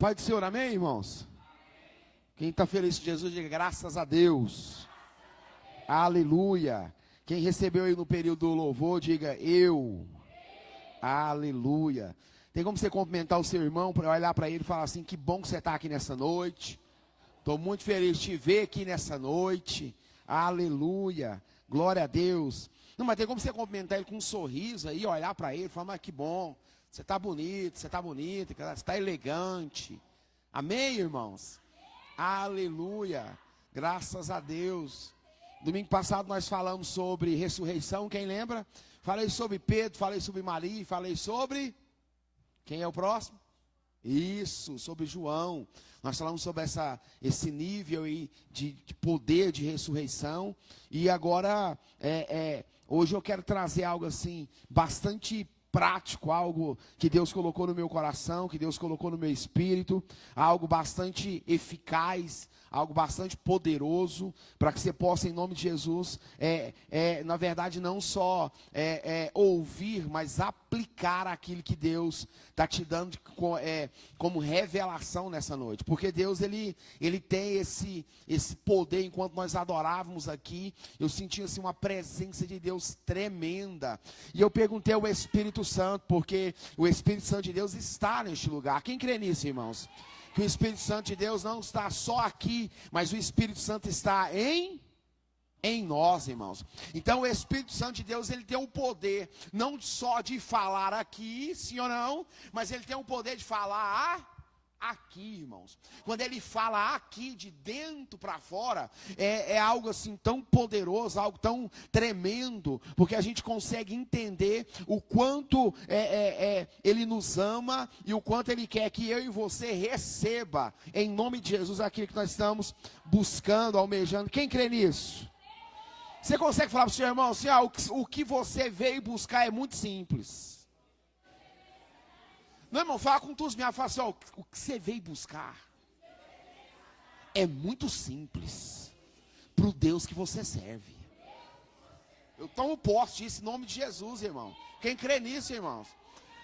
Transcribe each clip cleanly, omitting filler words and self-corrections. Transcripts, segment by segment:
Pai do Senhor, amém, irmãos? Quem está feliz com Jesus, diga graças a Deus. Aleluia. Quem recebeu aí no período do louvor, diga eu. Aleluia. Tem como você cumprimentar o seu irmão, para olhar para ele e falar assim, que bom que você está aqui nessa noite. Estou muito feliz de te ver aqui nessa noite. Aleluia. Glória a Deus. Não, mas tem como você cumprimentar ele com um sorriso aí, olhar para ele e falar, mas que bom. Você está bonito, você está bonita, você está elegante. Amém, irmãos? Aleluia. Graças a Deus. Domingo passado nós falamos sobre ressurreição, quem lembra? Falei sobre Pedro, falei sobre Maria, falei sobre... Quem é o próximo? Isso, sobre João. Nós falamos sobre esse nível aí de poder de ressurreição. E agora, hoje eu quero trazer algo assim, bastante prático, algo que Deus colocou no meu coração, que Deus colocou no meu espírito, algo bastante eficaz, algo bastante poderoso, para que você possa, em nome de Jesus, na verdade, não só ouvir, mas aplicar aquilo que Deus está te dando como revelação nessa noite. Porque Deus, Ele tem esse poder. Enquanto nós adorávamos aqui, eu senti assim, uma presença de Deus tremenda. E eu perguntei ao Espírito Santo, porque o Espírito Santo de Deus está neste lugar. Quem crê nisso, irmãos? Que o Espírito Santo de Deus não está só aqui, mas o Espírito Santo está em nós, irmãos. Então o Espírito Santo de Deus, ele tem o poder não só de falar aqui, sim ou não, mas ele tem o poder de falar aqui, irmãos. Quando ele fala aqui, de dentro para fora, é algo assim tão poderoso, algo tão tremendo, porque a gente consegue entender o quanto ele nos ama e o quanto ele quer que eu e você receba, em nome de Jesus, aquilo que nós estamos buscando, almejando. Quem crê nisso? Você consegue falar para o seu irmão assim, o que você veio buscar é muito simples. Não, irmão, fala com todos os meus, fala assim, o que você veio buscar é muito simples para o Deus que você serve. Eu tomo posse disso em nome de Jesus, irmão. Quem crê nisso, irmãos?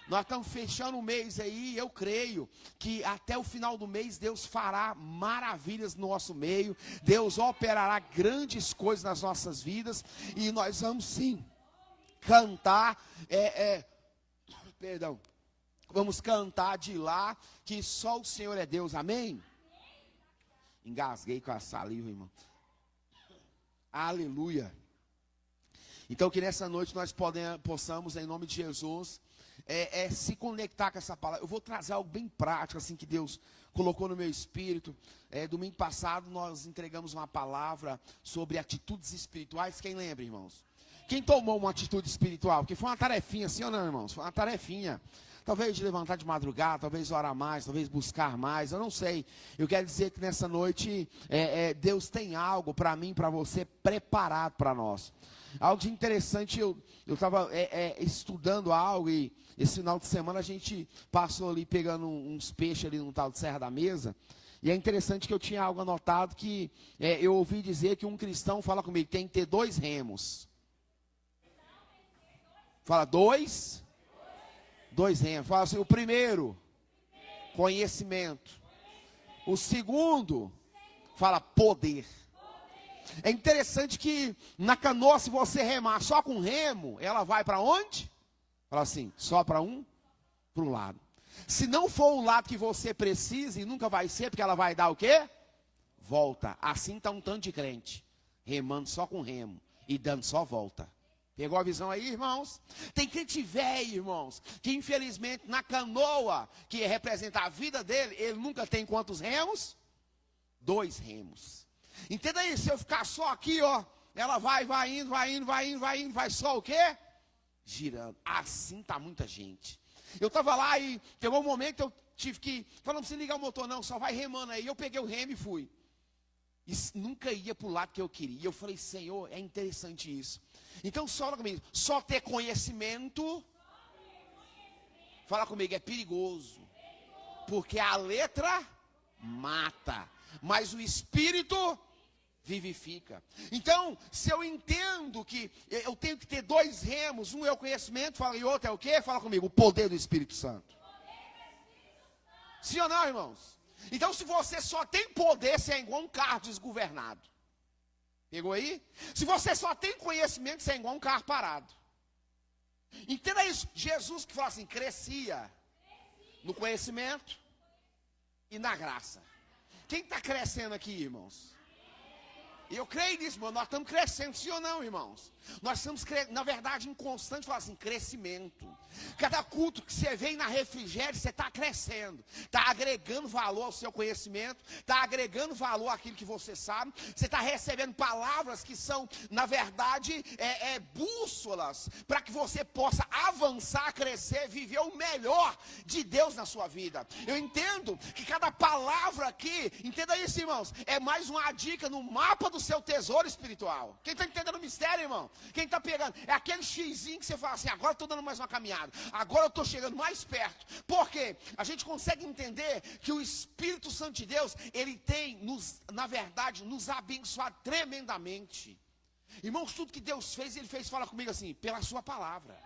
Nós estamos fechando o mês aí, eu creio que até o final do mês Deus fará maravilhas no nosso meio, Deus operará grandes coisas nas nossas vidas, e nós vamos sim cantar, vamos cantar de lá, que só o Senhor é Deus, amém? Engasguei com a saliva, irmão. Aleluia. Então que nessa noite nós possamos, em nome de Jesus, se conectar com essa palavra. Eu vou trazer algo bem prático, assim, que Deus colocou no meu espírito. Domingo passado nós entregamos uma palavra sobre atitudes espirituais. Quem lembra, irmãos? Quem tomou uma atitude espiritual? Porque foi uma tarefinha, sim ou não, irmãos? Foi uma tarefinha. Talvez de levantar de madrugada, talvez orar mais, talvez buscar mais, eu não sei. Eu quero dizer que nessa noite, Deus tem algo para mim, para você, preparado para nós. Algo de interessante, eu estava estudando algo, e esse final de semana a gente passou ali pegando uns peixes ali no tal de Serra da Mesa. E é interessante que eu tinha algo anotado que eu ouvi dizer que um cristão, fala comigo, tem que ter 2 remos. Fala, 2 remos. Fala assim, o primeiro, conhecimento. O segundo, fala, poder. É interessante que na canoa, se você remar só com remo, ela vai para onde? Fala assim, só para um lado. Se não for o lado que você precisa, e nunca vai ser, porque ela vai dar o quê? Volta. Assim está um tanto de crente, remando só com remo e dando só volta. Pegou a visão aí, irmãos? Tem crente velho, irmãos, que infelizmente na canoa, que representa a vida dele, ele nunca tem quantos remos? 2 remos. Entenda aí, se eu ficar só aqui, ela vai indo, vai só o quê? Girando. Assim está muita gente. Eu estava lá e chegou um momento que eu tive que, falando, não precisa ligar o motor não, só vai remando aí. Eu peguei o remo e fui. E nunca ia para o lado que eu queria. E eu falei, Senhor, é interessante isso. Então, fala comigo, só ter conhecimento, fala comigo, é perigoso. Porque a letra mata, mas o Espírito vivifica. Então, se eu entendo que eu tenho que ter 2 remos, um é o conhecimento, fala, e outro é o quê? Fala comigo, o poder do Espírito Santo. Sim ou não, irmãos? Então, se você só tem poder, você é igual um carro desgovernado. Pegou aí? Se você só tem conhecimento, você é igual um carro parado. Entenda isso. Jesus que fala assim, crescia no conhecimento e na graça. Quem está crescendo aqui, irmãos? Eu creio nisso, irmão. Nós estamos crescendo, sim ou não, irmãos? Nós estamos, na verdade, em constante, falar assim, crescimento. Cada culto que você vem na refrigério, você está crescendo. Está agregando valor ao seu conhecimento. Está agregando valor àquilo que você sabe. Você está recebendo palavras que são, na verdade, bússolas. Para que você possa avançar, crescer, viver o melhor de Deus na sua vida. Eu entendo que cada palavra aqui, entenda isso, irmãos, é mais uma dica no mapa do seu tesouro espiritual. Quem está entendendo o mistério, irmão? Quem está pegando? É aquele xizinho que você fala assim, agora eu estou dando mais uma caminhada. Agora eu estou chegando mais perto. Por quê? A gente consegue entender que o Espírito Santo de Deus, ele tem, na verdade, nos abençoado tremendamente. Irmãos, tudo que Deus fez, ele fez, fala comigo assim, pela sua palavra.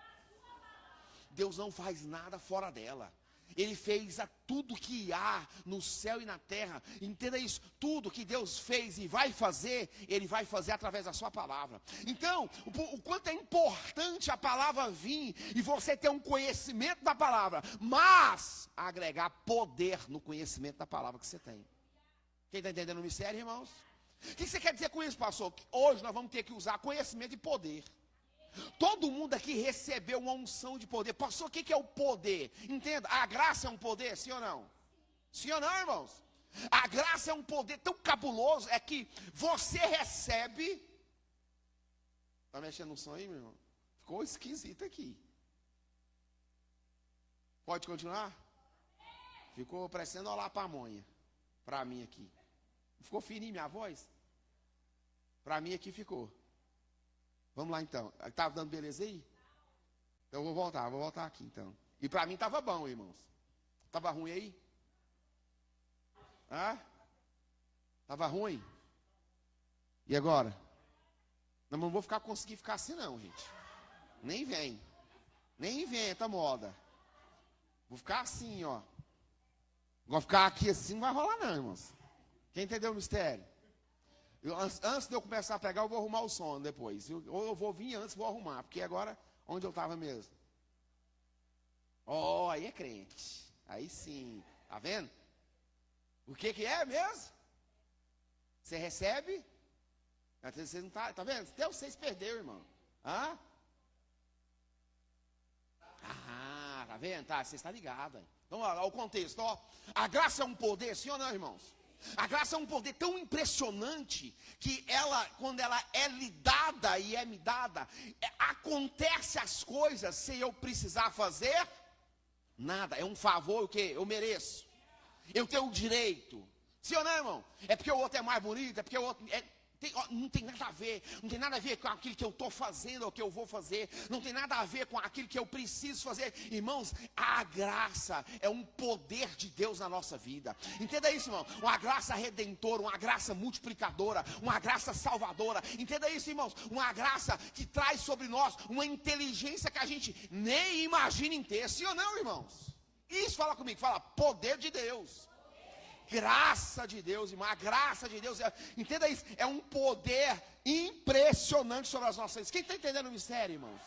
Deus não faz nada fora dela. Ele fez tudo que há no céu e na terra. Entenda isso, tudo que Deus fez e vai fazer, Ele vai fazer através da sua palavra. Então, o quanto é importante a palavra vir e você ter um conhecimento da palavra, mas agregar poder no conhecimento da palavra que você tem. Quem está entendendo o mistério, irmãos? O que você quer dizer com isso, pastor? Que hoje nós vamos ter que usar conhecimento e poder. Todo mundo aqui recebeu uma unção de poder. Pastor, o que é o poder? Entenda, a graça é um poder, sim ou não? Sim ou não, irmãos? A graça é um poder tão cabuloso, é que você recebe... Está mexendo no som aí, meu irmão? Ficou esquisito aqui. Pode continuar? Ficou parecendo olá pamonha. Para mim aqui. Ficou fininho minha voz? Para mim aqui ficou. Vamos lá então. Estava dando beleza aí? Então eu vou voltar aqui então. E para mim estava bom, irmãos. Estava ruim aí? Hã? Estava ruim? E agora? Não vou conseguir ficar assim não, gente. Nem vem. Nem inventa moda. Vou ficar assim, ó. Vou ficar aqui assim, não vai rolar não, irmãos. Quem entendeu o mistério? Antes de eu começar a pregar, eu vou arrumar o som depois. Ou eu vou vir antes, vou arrumar. Porque agora, onde eu estava mesmo? Oh, aí é crente. Aí sim. Tá vendo? O que é mesmo? Você recebe? Você não tá vendo? Até vocês perderam, irmão. Hã? Ah, tá vendo? Tá, você está ligado. Então, olha o contexto. Ó. A graça é um poder, sim ou não, irmãos? A graça é um poder tão impressionante que ela, quando ela é lhe dada e é me dada, acontece as coisas sem eu precisar fazer nada. É um favor o que eu mereço. Eu tenho o direito. Sim ou não, irmão? É porque o outro é mais bonito, é porque o outro não tem nada a ver. Não tem nada a ver com aquilo que eu estou fazendo ou que eu vou fazer. Não tem nada a ver com aquilo que eu preciso fazer. Irmãos, a graça é um poder de Deus na nossa vida. Entenda isso, irmão. Uma graça redentora, uma graça multiplicadora, uma graça salvadora. Entenda isso, irmãos. Uma graça que traz sobre nós uma inteligência que a gente nem imagina em ter. Sim ou não, irmãos? Isso, fala comigo. Fala, poder de Deus. Graça de Deus, irmão, a graça de Deus, entenda isso, é um poder impressionante sobre as nossas vidas. Quem está entendendo o mistério, irmãos?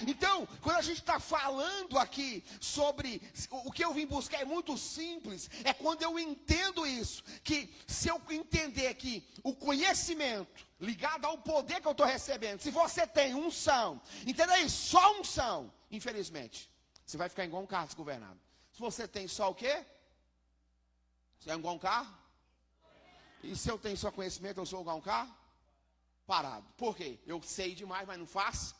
Então, quando a gente está falando aqui sobre o que eu vim buscar, é muito simples, é quando eu entendo isso, que se eu entender que o conhecimento ligado ao poder que eu estou recebendo, se você tem unção, entenda isso, só unção, infelizmente, você vai ficar igual um carro desgovernado. Se você tem só o quê? Você é igual um carro? E se eu tenho só conhecimento, eu sou igual um carro? Parado. Por quê? Eu sei demais, mas não faço.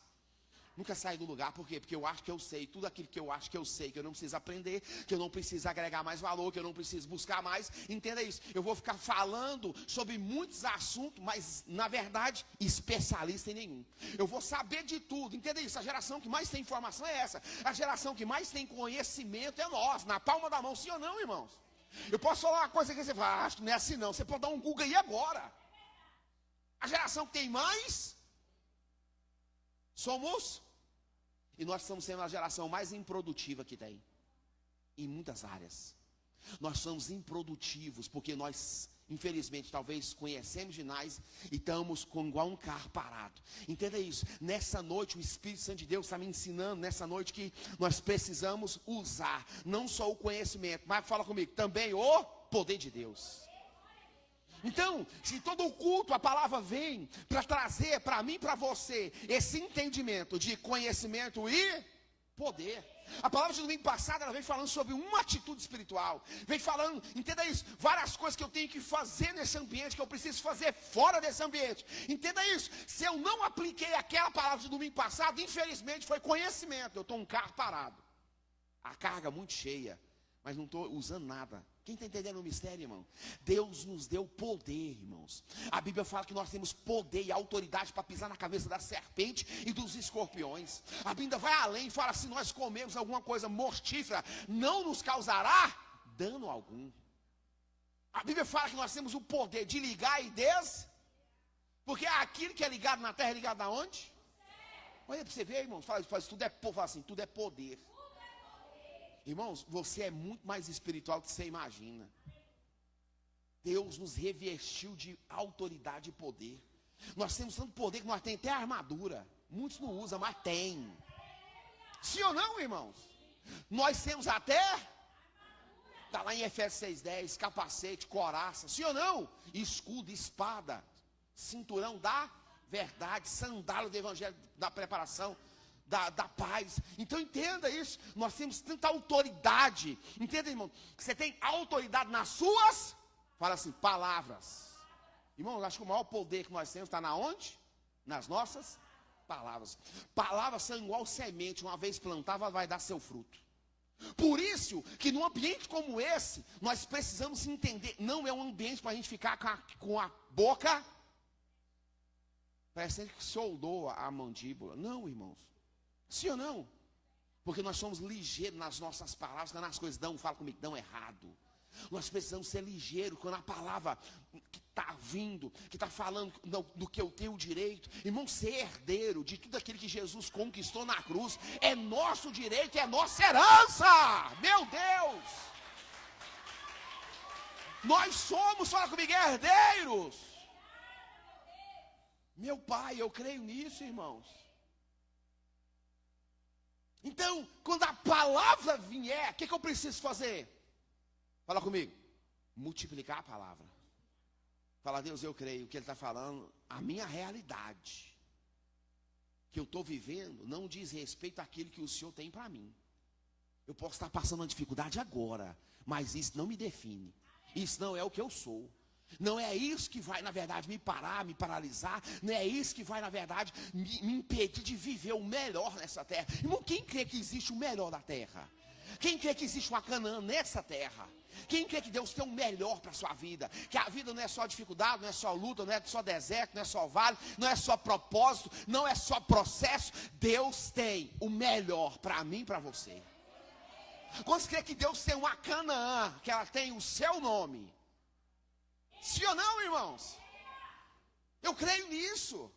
Nunca saio do lugar. Por quê? Porque eu acho que eu sei. Tudo aquilo que eu acho que eu sei, que eu não preciso aprender, que eu não preciso agregar mais valor, que eu não preciso buscar mais. Entenda isso. Eu vou ficar falando sobre muitos assuntos, mas, na verdade, especialista em nenhum. Eu vou saber de tudo. Entenda isso. A geração que mais tem informação é essa. A geração que mais tem conhecimento é nós. Na palma da mão, sim ou não, irmãos? Eu posso falar uma coisa que você fala, acho que não é assim não. Você pode dar um Google aí agora. A geração que tem mais somos, e nós estamos sendo a geração mais improdutiva que tem, em muitas áreas. Nós somos improdutivos, porque nós, infelizmente, talvez conhecemos ginásio e estamos com igual um carro parado. Entenda isso. Nessa noite, o Espírito Santo de Deus está me ensinando, nessa noite, que nós precisamos usar, não só o conhecimento, mas fala comigo, também o poder de Deus. Então, se todo o culto, a palavra vem para trazer para mim e para você esse entendimento de conhecimento e poder. A palavra de domingo passado, ela vem falando sobre uma atitude espiritual. Vem falando, entenda isso, várias coisas que eu tenho que fazer nesse ambiente, que eu preciso fazer fora desse ambiente. Entenda isso, se eu não apliquei aquela palavra de domingo passado, infelizmente foi conhecimento. Eu estou um carro parado, a carga muito cheia, mas não estou usando nada. Quem está entendendo o mistério, irmão? Deus nos deu poder, irmãos. A Bíblia fala que nós temos poder e autoridade para pisar na cabeça da serpente e dos escorpiões. A Bíblia vai além e fala: se nós comemos alguma coisa mortífera, não nos causará dano algum. A Bíblia fala que nós temos o poder de ligar e porque aquilo que é ligado na terra é ligado aonde? Olha para você ver, irmãos. Fala assim, tudo é poder. Irmãos, você é muito mais espiritual do que você imagina. Deus nos revestiu de autoridade e poder. Nós temos tanto poder que nós temos até armadura. Muitos não usam, mas tem. Sim ou não, irmãos? Nós temos até, está lá em Efésios 6:10, capacete, coraça. Sim ou não? Escudo, espada, cinturão da verdade, sandália do evangelho, da preparação. Da paz. Então entenda isso. Nós temos tanta autoridade. Entenda, irmão, que você tem autoridade nas suas, fala assim, palavras. Irmão, eu acho que o maior poder que nós temos está na onde? Nas nossas palavras. Palavras são igual semente, uma vez plantada, vai dar seu fruto. Por isso que num ambiente como esse, nós precisamos entender, não é um ambiente para a gente ficar com a boca parecendo que soldou a mandíbula. Não, irmãos. Sim ou não? Porque nós somos ligeiros nas nossas palavras, quando as coisas fala comigo, dão errado. Nós precisamos ser ligeiros quando a palavra que está vindo, que está falando do que eu tenho direito. Irmão, ser herdeiro de tudo aquilo que Jesus conquistou na cruz é nosso direito, é nossa herança. Meu Deus! Nós somos, fala comigo, herdeiros. Meu Pai, eu creio nisso, irmãos. Então, quando a palavra vier, o que eu preciso fazer? Fala comigo. Multiplicar a palavra. Fala: Deus, eu creio que Ele está falando, a minha realidade que eu estou vivendo não diz respeito àquilo que o Senhor tem para mim. Eu posso estar passando uma dificuldade agora, mas isso não me define. Isso não é o que eu sou. Não é isso que vai, na verdade, me parar, me paralisar. Não é isso que vai, na verdade, me impedir de viver o melhor nessa terra. Irmão, quem crê que existe o melhor da terra? Quem crê que existe uma Canaã nessa terra? Quem crê que Deus tem o melhor para a sua vida? Que a vida não é só dificuldade, não é só luta, não é só deserto, não é só vale, não é só propósito, não é só processo. Deus tem o melhor para mim e para você. Quantos crê que Deus tem uma Canaã, que ela tem o seu nome? Sim ou não, irmãos? Eu creio nisso.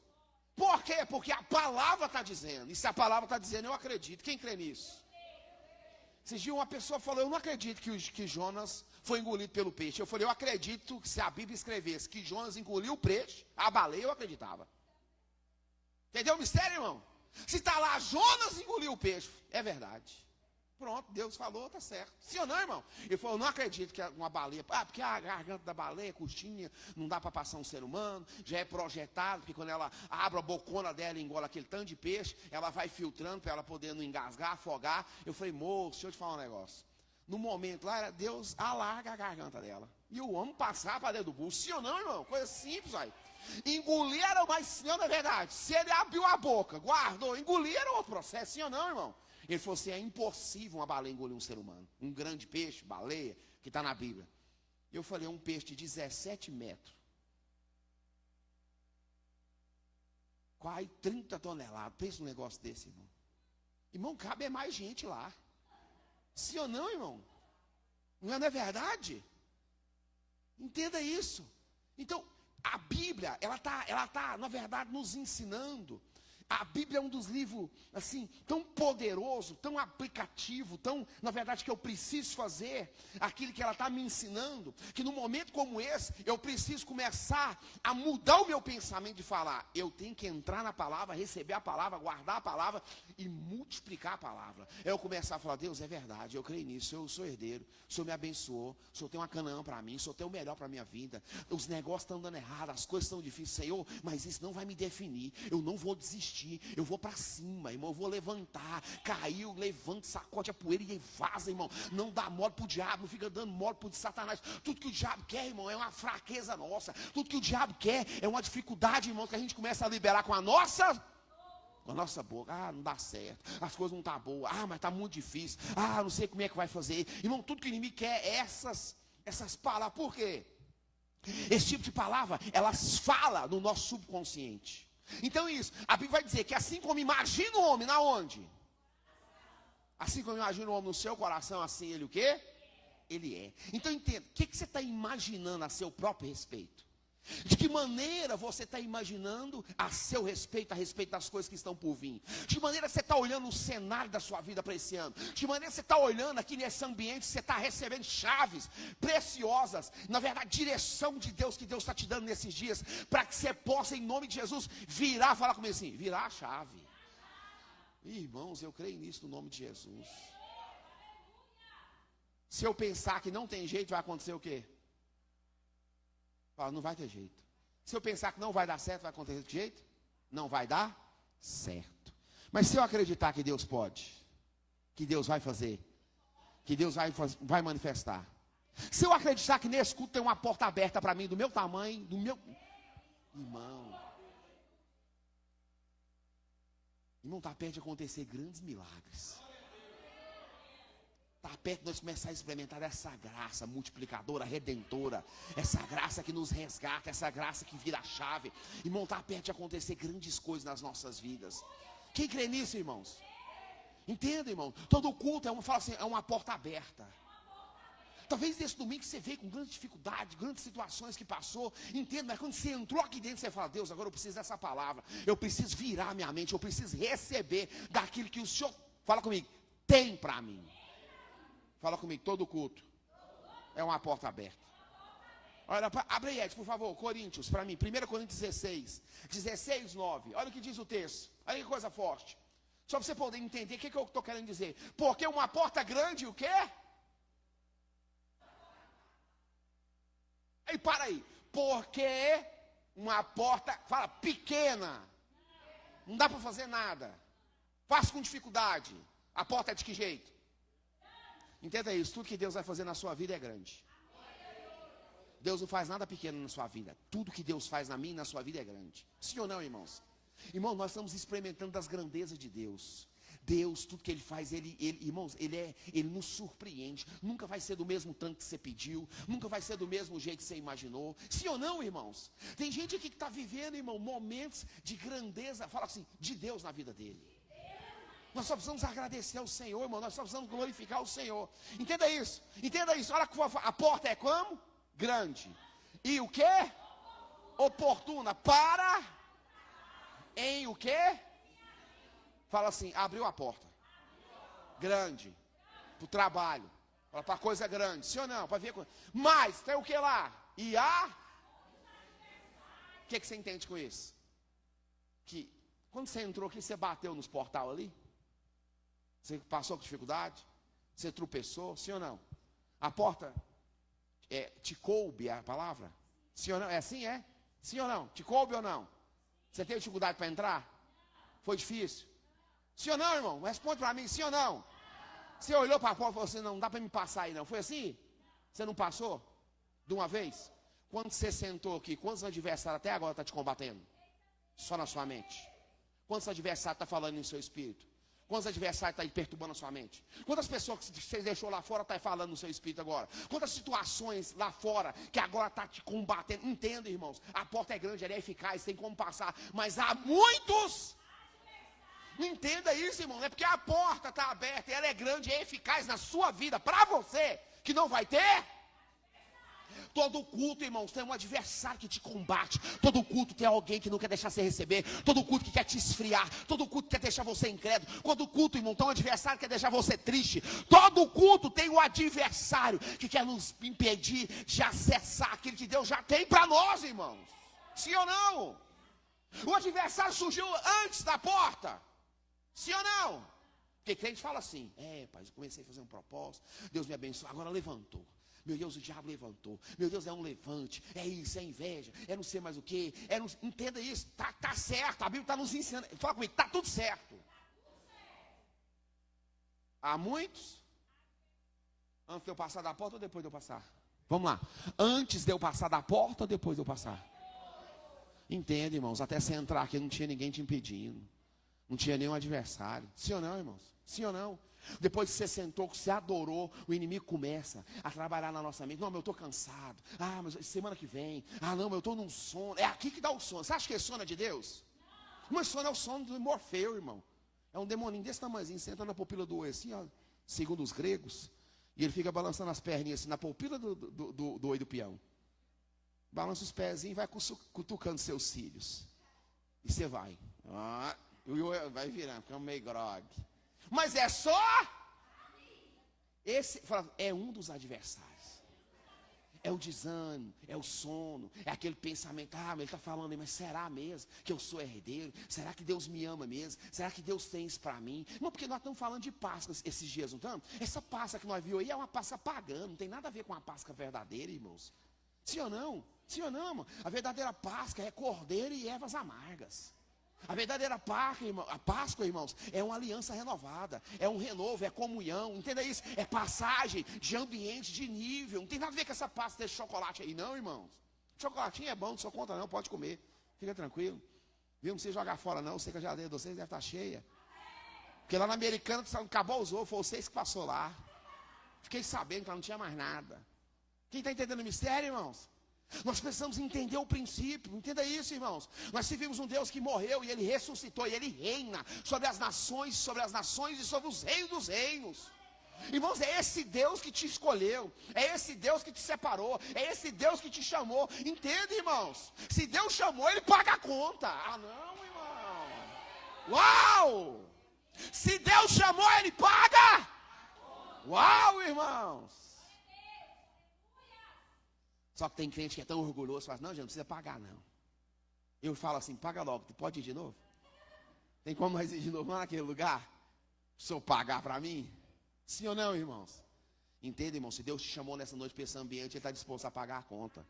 Por quê? Porque a palavra está dizendo. E se a palavra está dizendo, eu acredito. Quem crê nisso? Esses dias uma pessoa falou: eu não acredito que Jonas foi engolido pelo peixe. Eu falei: eu acredito que se a Bíblia escrevesse que Jonas engoliu o peixe, a baleia, eu acreditava. Entendeu o mistério, irmão? Se está lá, Jonas engoliu o peixe, é verdade. Pronto, Deus falou, está certo. Sim ou não, irmão? Ele falou: eu não acredito que uma baleia, porque a garganta da baleia é curtinha, não dá para passar um ser humano, já é projetado, porque quando ela abre a bocona dela e engola aquele tanto de peixe, ela vai filtrando para ela poder não engasgar, afogar. Eu falei: moço, deixa eu te falar um negócio. No momento lá, Deus alarga a garganta dela. E o homem passar para dentro do bolso. Sim ou não, irmão? Coisa simples aí. Engolir era mais, sim ou não é verdade? Se ele abriu a boca, guardou, engolir era outro processo, sim ou não, irmão? Ele falou assim: é impossível uma baleia engolir um ser humano. Um grande peixe, baleia, que está na Bíblia. Eu falei: um peixe de 17 metros. Quase 30 toneladas. Pensa um negócio desse, irmão. Irmão, cabe mais gente lá. Sim ou não, irmão? Não é verdade? Entenda isso. Então, a Bíblia, ela tá, na verdade, nos ensinando A Bíblia é um dos livros, assim, tão poderoso, tão aplicativo, tão, na verdade, que eu preciso fazer aquilo que ela está me ensinando, que num momento como esse, eu preciso começar a mudar o meu pensamento de falar, eu tenho que entrar na palavra, receber a palavra, guardar a palavra e multiplicar a palavra. Eu começar a falar, Deus, é verdade, eu creio nisso, eu sou herdeiro, o Senhor me abençoou, o Senhor tem uma Canaã para mim, o Senhor tem o melhor para a minha vida, os negócios estão dando errado, as coisas estão difíceis, Senhor, mas isso não vai me definir, eu não vou desistir. Eu vou para cima, irmão, eu vou levantar. Caiu, levanta, sacode a poeira e vaza, irmão. Não dá mole pro diabo, não fica dando mole pro Satanás. Tudo que o diabo quer, irmão, é uma fraqueza nossa. Tudo que o diabo quer é uma dificuldade, irmão, que a gente começa a liberar com a nossa boca. Ah, não dá certo, as coisas não estão boas. Ah, mas está muito difícil. Ah, não sei como é que vai fazer. Irmão, tudo que o inimigo quer é essas palavras. Por quê? Esse tipo de palavra, elas falam no nosso subconsciente. Então isso, a Bíblia vai dizer que assim como imagina o homem, na onde? Assim como imagina o homem no seu coração, assim ele o quê? Ele é. Então entenda, o que você está imaginando a seu próprio respeito? De que maneira você está imaginando a seu respeito, a respeito das coisas que estão por vir? De que maneira você está olhando o cenário da sua vida para esse ano? De que maneira você está olhando aqui nesse ambiente, você está recebendo chaves preciosas, na verdade, direção de Deus que Deus está te dando nesses dias, para que você possa, em nome de Jesus, virar, falar comigo assim, virar a chave. Irmãos, eu creio nisso no nome de Jesus. Se eu pensar que não tem jeito, vai acontecer o quê? Não vai ter jeito. Se eu pensar que não vai dar certo, vai acontecer de jeito? Não vai dar certo. Mas se eu acreditar que Deus pode, que Deus vai fazer, que Deus vai manifestar. Se eu acreditar que nesse culto tem uma porta aberta para mim, do meu tamanho, do meu... Irmão, está perto de acontecer grandes milagres. Está perto de nós começar a experimentar essa graça multiplicadora, redentora, essa graça que nos resgata, essa graça que vira a chave. Irmão, está perto de acontecer grandes coisas nas nossas vidas. Quem crê nisso, irmãos? Entenda, irmão, todo culto fala assim, é uma porta aberta. Talvez nesse domingo você veio com grande dificuldade, grandes situações que passou, entenda, mas quando você entrou aqui dentro, você fala, Deus, agora eu preciso dessa palavra, eu preciso virar minha mente, eu preciso receber daquilo que o Senhor, fala comigo, tem para mim. Fala comigo, todo culto é uma porta aberta. Olha, abre aí, Ed, por favor, Coríntios, para mim, 1 Coríntios 16, 9. Olha o que diz o texto, olha que coisa forte. Só para você poder entender o que eu estou querendo dizer. Porque uma porta grande, o quê? Aí, para aí. Porque uma porta, fala, pequena. Não dá para fazer nada. Faço com dificuldade. A porta é de que jeito? Entenda isso, tudo que Deus vai fazer na sua vida é grande. Deus não faz nada pequeno na sua vida. Tudo que Deus faz na minha e na sua vida é grande. Sim ou não, irmãos? Irmãos, nós estamos experimentando das grandezas de Deus. Deus, tudo que Ele faz, irmãos, Ele nos surpreende. Nunca vai ser do mesmo tanto que você pediu. Nunca vai ser do mesmo jeito que você imaginou. Sim ou não, irmãos? Tem gente aqui que está vivendo, irmão, momentos de grandeza, fala assim, de Deus na vida dele. Nós só precisamos agradecer ao Senhor, irmão. Nós só precisamos glorificar o Senhor. Entenda isso. Entenda isso. Olha que a porta é como? Grande. E o que? Oportuna. Para. Em o que? Fala assim, abriu a porta. Grande. Para o trabalho. Para coisa grande. Sim ou não? Para ver coisa. Mas, tem o que lá? E a? O que você entende com isso? Que quando você entrou aqui, você bateu nos portais ali? Você passou com dificuldade? Você tropeçou? Sim ou não? A porta te coube a palavra? Sim ou não? É assim, é? Sim ou não? Te coube ou não? Você teve dificuldade para entrar? Foi difícil? Sim ou não, irmão? Responde para mim, sim ou não? Você olhou para a porta e falou assim, não dá para me passar aí não. Foi assim? Você não passou? De uma vez? Quando você sentou aqui, quantos adversários até agora estão te combatendo? Só na sua mente. Quantos adversários estão falando no seu espírito? Quantos adversários estão perturbando a sua mente? Quantas pessoas que você deixou lá fora estão falando no seu espírito agora? Quantas situações lá fora que agora estão te combatendo? Entenda, irmãos, a porta é grande, ela é eficaz, tem como passar. Mas há muitos... Entenda isso, irmão. Não é porque a porta está aberta e ela é grande e é eficaz na sua vida, para você, que não vai ter... Todo culto, irmãos, tem um adversário que te combate. Todo culto tem alguém que não quer deixar você receber. Todo culto que quer te esfriar. Todo culto que quer deixar você incrédulo. Todo culto, irmão, tem um adversário que quer deixar você triste. Todo culto tem um adversário que quer nos impedir de acessar aquilo que Deus já tem para nós, irmãos. Sim ou não? O adversário surgiu antes da porta. Sim ou não? Porque crente fala assim: pai, eu comecei a fazer um propósito, Deus me abençoou, agora levantou. Meu Deus, o diabo levantou. Meu Deus, é um levante. É isso, é inveja. É não sei mais o que. Entenda isso. Tá certo. A Bíblia está nos ensinando. Fala comigo, está tudo certo. Há muitos. Antes de eu passar da porta ou depois de eu passar? Vamos lá. Antes de eu passar da porta ou depois de eu passar? Entenda, irmãos. Até você entrar aqui não tinha ninguém te impedindo. Não tinha nenhum adversário. Sim ou não, irmãos? Sim ou não? Depois que você sentou, que você adorou, o inimigo começa a trabalhar na nossa mente. Não, mas eu estou cansado. Ah, mas semana que vem. Ah, não, mas eu estou num sono. É aqui que dá o sono. Você acha que é sono de Deus? Mas sono é o sono do Morfeu, irmão. É um demoninho desse tamanhozinho, senta na pupila do olho assim, ó, segundo os gregos. E ele fica balançando as perninhas assim, na pupila do olho do peão. Balança os pezinhos e vai cutucando seus cílios. E você vai. Vai virando, fica meio grog. Mas é só esse é um dos adversários. É o desânimo, é o sono, é aquele pensamento: mas ele está falando aí, mas será mesmo que eu sou herdeiro? Será que Deus me ama mesmo? Será que Deus tem isso para mim? Não, porque nós estamos falando de Páscoa esses dias, não estamos? Essa Páscoa que nós vimos aí é uma Páscoa pagã, não tem nada a ver com a Páscoa verdadeira, irmãos. Sim ou não? Sim ou não, irmão? A verdadeira Páscoa é cordeiro e ervas amargas. A verdadeira Páscoa, irmãos, é uma aliança renovada, é um renovo, é comunhão, entenda isso, é passagem de ambiente, de nível. Não tem nada a ver com essa Páscoa desse chocolate aí, não, irmãos. Chocolatinho é bom, não sou contra não, pode comer, fica tranquilo. Viu? Não precisa jogar fora não, sei que a geladeira de vocês deve estar cheia. Porque lá na Americana, acabou os ovos, foi vocês que passou lá. Fiquei sabendo que lá não tinha mais nada. Quem está entendendo o mistério, irmãos? Nós precisamos entender o princípio, entenda isso, irmãos. Nós servimos um Deus que morreu e Ele ressuscitou, e Ele reina sobre as nações e sobre os reinos dos reinos. Irmãos, é esse Deus que te escolheu, é esse Deus que te separou, é esse Deus que te chamou. Entenda, irmãos, se Deus chamou, Ele paga a conta. Ah não, irmão. Uau! Se Deus chamou, Ele paga. Uau, irmãos. Só que tem crente que é tão orgulhoso, fala: não, gente, não precisa pagar não. Eu falo assim: paga logo, tu pode ir de novo? Tem como nós ir de novo lá naquele lugar? Se eu pagar para mim? Sim ou não, irmãos? Entenda, irmão, se Deus te chamou nessa noite para esse ambiente, Ele está disposto a pagar a conta.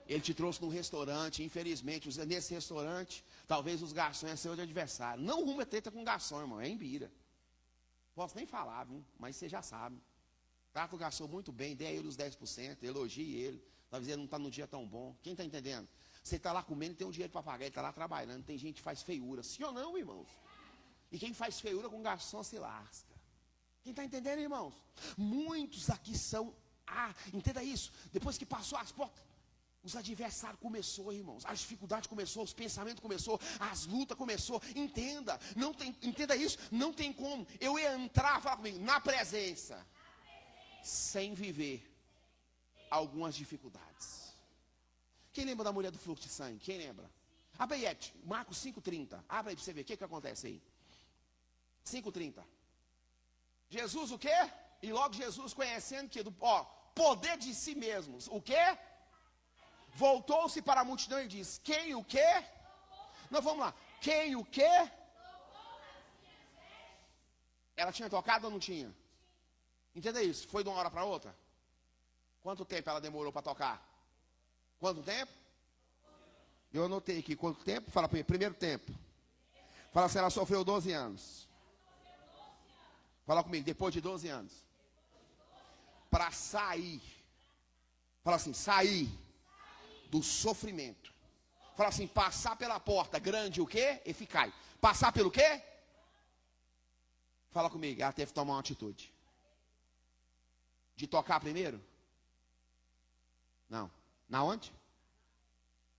Ele te trouxe num restaurante, infelizmente, nesse restaurante, talvez os garçons é seu de adversário. Não uma treta com garçom, irmão, é embira. Posso nem falar, viu? Mas você já sabe. Trata o garçom muito bem, dê a ele os 10%, elogie ele. Talvez ele não está no dia tão bom. Quem está entendendo? Você está lá comendo e tem um dinheiro para pagar, ele está lá trabalhando. Tem gente que faz feiura. Sim ou não, irmãos? E quem faz feiura com garçom se lasca. Quem está entendendo, irmãos? Muitos aqui são. Entenda isso. Depois que passou as portas, os adversários começou, irmãos. As dificuldades começou, os pensamentos começou, as lutas começou. Entenda. Entenda isso. Não tem como eu entrar, fala comigo, na presença, sem viver algumas dificuldades. Quem lembra da mulher do fluxo de sangue? Quem lembra? Abre aí, Marcos 5,30. Abre aí para você ver o que acontece aí. 5,30. Jesus o quê? E logo Jesus, conhecendo que poder de si mesmos, o quê? Voltou-se para a multidão e disse: quem o quê? Não, vamos lá. Quem o quê? Ela tinha tocado ou não tinha? Entenda isso. Foi de uma hora para outra? Quanto tempo ela demorou para tocar? Quanto tempo? Eu anotei aqui. Quanto tempo? Fala para mim. Primeiro tempo. Fala se ela sofreu 12 anos. Fala comigo. Depois de 12 anos. Para sair. Fala assim. Sair do sofrimento. Fala assim. Passar pela porta grande o quê? Eficaz. Passar pelo quê? Fala comigo. Ela teve que tomar uma atitude. De tocar primeiro? Não. Na onde?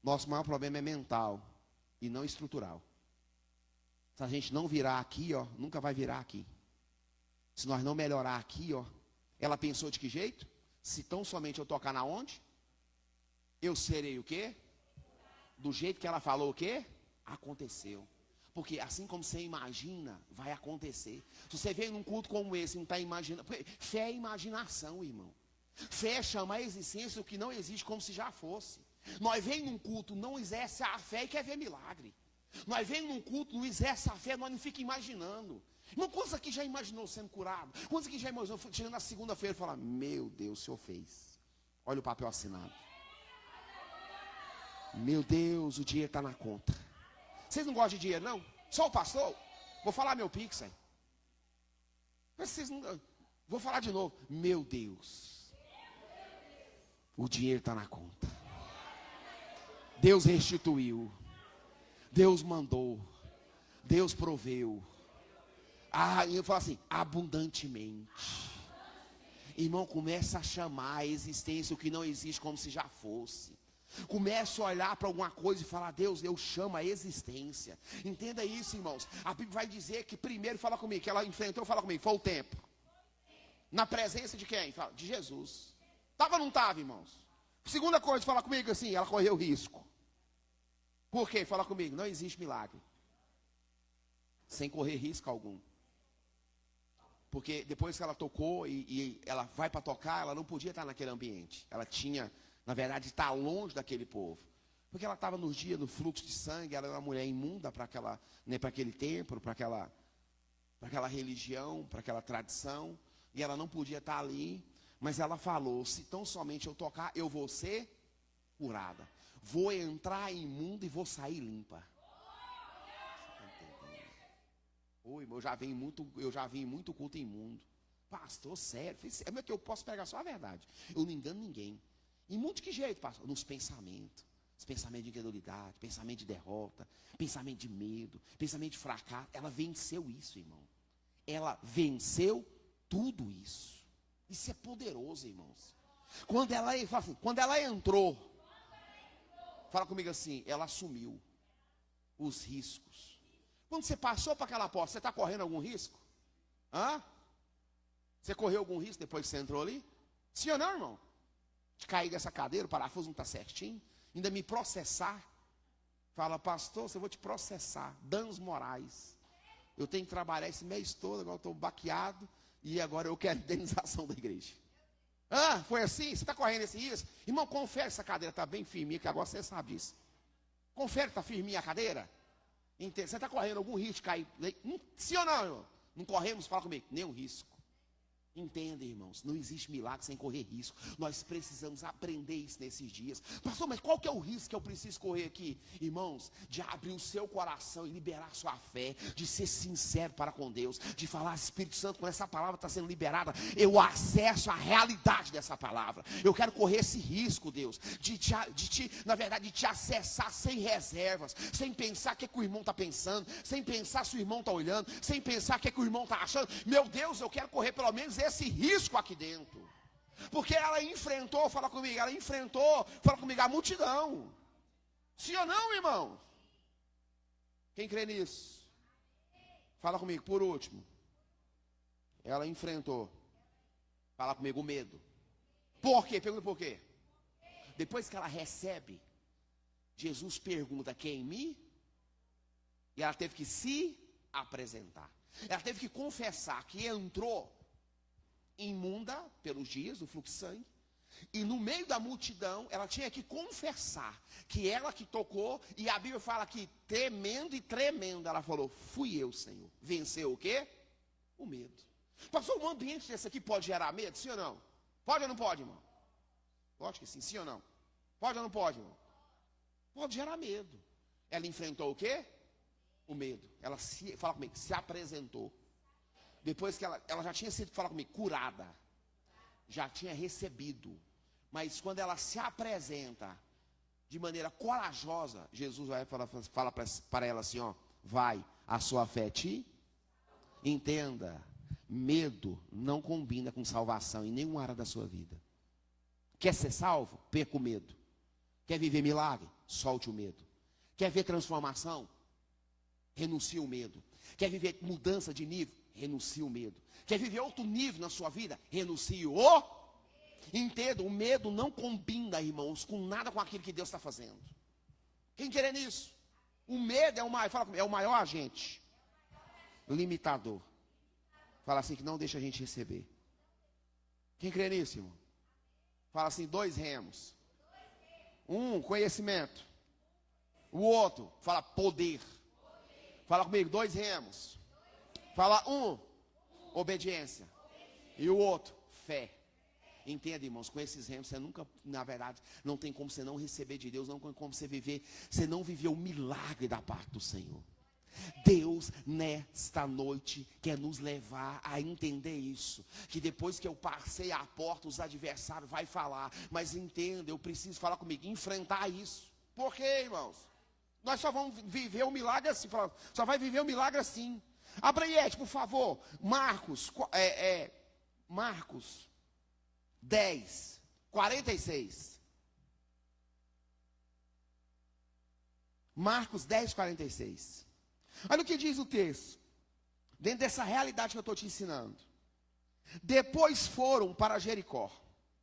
Nosso maior problema é mental e não estrutural. Se a gente não virar aqui, nunca vai virar aqui. Se nós não melhorar aqui, ela pensou de que jeito? Se tão somente eu tocar na onde? eu serei o quê? Do jeito que ela falou o quê? Aconteceu. Porque assim como você imagina, vai acontecer. Se você vem num culto como esse e não está imaginando. Fé é imaginação, irmão. Fé é chamar a existência do que não existe como se já fosse. Nós vem num culto, não exerce a fé e quer ver milagre. Nós vem num culto, não exerce a fé, nós não fica imaginando. Irmão, quantos aqui já imaginou sendo curado? Quantos aqui já imaginou, chegando na segunda-feira e falar, meu Deus, o Senhor fez. Olha o papel assinado. Meu Deus, o dinheiro está na conta. Vocês não gostam de dinheiro, não? Só o pastor? Vou falar meu pix aí. Mas vocês não... Vou falar de novo. Meu Deus. O dinheiro está na conta. Deus restituiu. Deus mandou. Deus proveu. Eu falo assim, abundantemente. Irmão, começa a chamar a existência o que não existe como se já fosse. Começa a olhar para alguma coisa e falar, Deus, eu chamo a existência. Entenda isso, irmãos. A Bíblia vai dizer que primeiro, fala comigo, que ela enfrentou, fala comigo, foi o tempo. Na presença de quem? Fala, de Jesus. Estava ou não estava, irmãos? Segunda coisa, fala comigo assim, ela correu risco. Por quê? Fala comigo, não existe milagre sem correr risco algum. Porque depois que ela tocou e ela vai para tocar, ela não podia estar naquele ambiente. Ela tinha, na verdade, estar longe daquele povo. Porque ela estava nos dias do fluxo de sangue, ela era uma mulher imunda para aquele templo, para aquela religião, para aquela tradição. E ela não podia estar ali. Mas ela falou, se tão somente eu tocar, eu vou ser curada. Vou entrar imunda e vou sair limpa. Oi, eu já vi muito culto imundo. Pastor, sério, é meu que eu posso pegar só a verdade. Eu não engano ninguém. Imundo de que jeito, pastor? Nos pensamentos. Os pensamentos de incredulidade, pensamento de derrota, pensamento de medo, pensamento de fracasso. Ela venceu isso, irmão. Ela venceu tudo isso. Isso é poderoso, irmãos. Quando ela entrou, fala comigo assim, ela assumiu os riscos. Quando você passou para aquela porta, você está correndo algum risco? Hã? Você correu algum risco depois que você entrou ali? Sim ou não, irmão? De cair dessa cadeira, o parafuso não está certinho, ainda me processar. Fala, pastor, eu vou te processar, danos morais. Eu tenho que trabalhar esse mês todo, agora eu estou baqueado, e agora eu quero indenização da igreja. Foi assim? Você está correndo esse risco? Irmão, confere se a cadeira está bem firminha, que agora você sabe disso. Confere se está firminha a cadeira. Entende? Você está correndo algum risco de cair? Sim ou não, irmão? Não corremos, fala comigo, nenhum risco. Entenda, irmãos, não existe milagre sem correr risco. Nós precisamos aprender isso nesses dias. Pastor, mas qual que é o risco que eu preciso correr aqui? Irmãos, de abrir o seu coração e liberar sua fé, de ser sincero para com Deus, de falar, Espírito Santo, quando essa palavra está sendo liberada, eu acesso a realidade dessa palavra. Eu quero correr esse risco, Deus, na verdade, de te acessar sem reservas, sem pensar o que o irmão está pensando, sem pensar se o irmão está olhando, sem pensar o que o irmão está achando. Meu Deus, eu quero correr pelo menos esse risco aqui dentro. Porque ela enfrentou, fala comigo, a multidão. Sim ou não, irmão? Quem crê nisso? Fala comigo, por último. Ela enfrentou, fala comigo, o medo. Por quê? Pergunta por quê? Depois que ela recebe, Jesus pergunta, quem me? E ela teve que se apresentar. Ela teve que confessar que entrou imunda pelos dias do fluxo de sangue, e no meio da multidão ela tinha que confessar que ela que tocou, e a Bíblia fala que temendo e tremendo ela falou, fui eu, Senhor. Venceu o quê? O medo. Pastor, um ambiente desse aqui pode gerar medo, sim ou não? Pode ou não pode, irmão? Lógico que sim, sim ou não? Pode ou não pode, irmão? Pode gerar medo. Ela enfrentou o quê? O medo. Ela fala comigo, se apresentou. Depois que ela já tinha sido, fala comigo, curada, já tinha recebido, mas quando ela se apresenta de maneira corajosa, Jesus vai fala para ela assim, vai, a sua fé te... Entenda, medo não combina com salvação em nenhuma área da sua vida. Quer ser salvo? Perca o medo. Quer viver milagre? Solte o medo. Quer ver transformação? Renuncie o medo. Quer viver mudança de nível? Renuncie o medo. Quer viver outro nível na sua vida? Renuncie o... Entenda, o medo não combina, irmãos, com nada com aquilo que Deus está fazendo. Quem crê nisso? O medo é o maior agente limitador. Fala assim, que não deixa a gente receber. Quem crê nisso, irmão? Fala assim, 2 remos. Um, conhecimento. O outro, fala poder. Fala comigo, 2 remos. Fala um, obediência. E o outro, fé. Entenda, irmãos, com esses remos, você nunca, na verdade, não tem como você não receber de Deus, não tem como você viver, você não viveu o milagre da parte do Senhor. Deus, nesta noite, quer nos levar a entender isso, que depois que eu passei a porta, os adversários vão falar, mas entenda, eu preciso falar comigo, enfrentar isso. Por quê, irmãos? Nós só vamos viver o milagre assim, só vai viver o milagre assim. Abra aí, por favor, Marcos 10, 46. Marcos 10, 46. Olha o que diz o texto. Dentro dessa realidade que eu estou te ensinando. Depois foram para Jericó.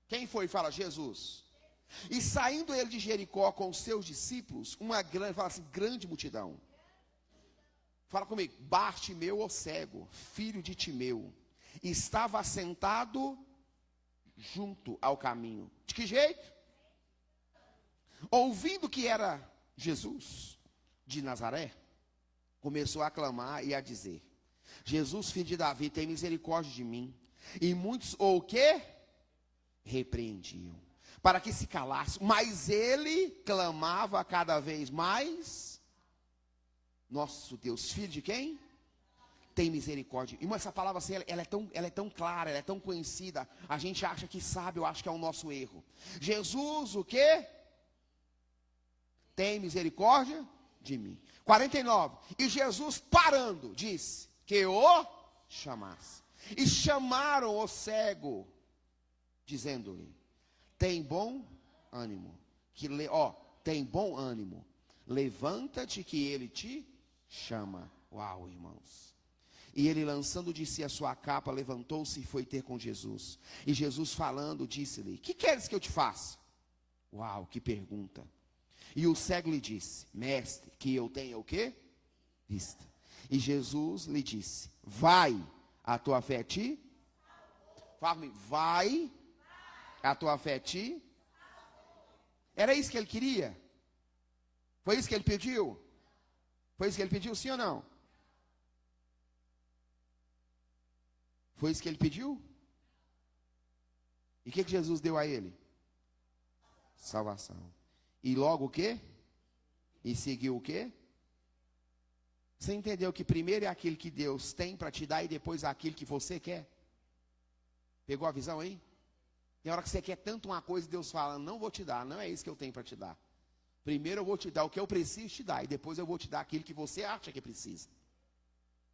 Quem foi? Fala, Jesus. E saindo ele de Jericó com os seus discípulos, uma grande, fala assim, grande multidão. Fala comigo. Bartimeu, o cego, filho de Timeu, estava assentado junto ao caminho. De que jeito? Ouvindo que era Jesus de Nazaré, começou a clamar e a dizer: Jesus, filho de Davi, tem misericórdia de mim. E muitos, ou o quê? Repreendiam, para que se calasse. Mas ele clamava cada vez mais: nosso Deus, filho de quem? Tem misericórdia. E essa palavra assim, ela é tão clara, ela é tão conhecida. A gente acha que sabe, eu acho que é o nosso erro. Jesus, o quê? Tem misericórdia de mim. 49. E Jesus, parando, disse que o chamasse. E chamaram o cego, dizendo-lhe: tem bom ânimo. Tem bom ânimo. Levanta-te que ele te chama. Uau, irmãos. E ele, lançando de si a sua capa, levantou-se e foi ter com Jesus. E Jesus, falando, disse-lhe: que queres que eu te faça? Uau, que pergunta. E o cego lhe disse: mestre, que eu tenha o quê? Vista. E Jesus lhe disse: vai, a tua fé te... Fala-me, vai, a tua fé te... Era isso que ele queria? Foi isso que ele pediu? Foi isso que ele pediu, sim ou não? Foi isso que ele pediu? E o que Jesus deu a ele? Salvação. E logo o quê? E seguiu o quê? Você entendeu que primeiro é aquilo que Deus tem para te dar e depois é aquilo que você quer? Pegou a visão aí? Tem hora que você quer tanto uma coisa e Deus fala: não vou te dar, não é isso que eu tenho para te dar. Primeiro eu vou te dar o que eu preciso te dar e depois eu vou te dar aquilo que você acha que precisa.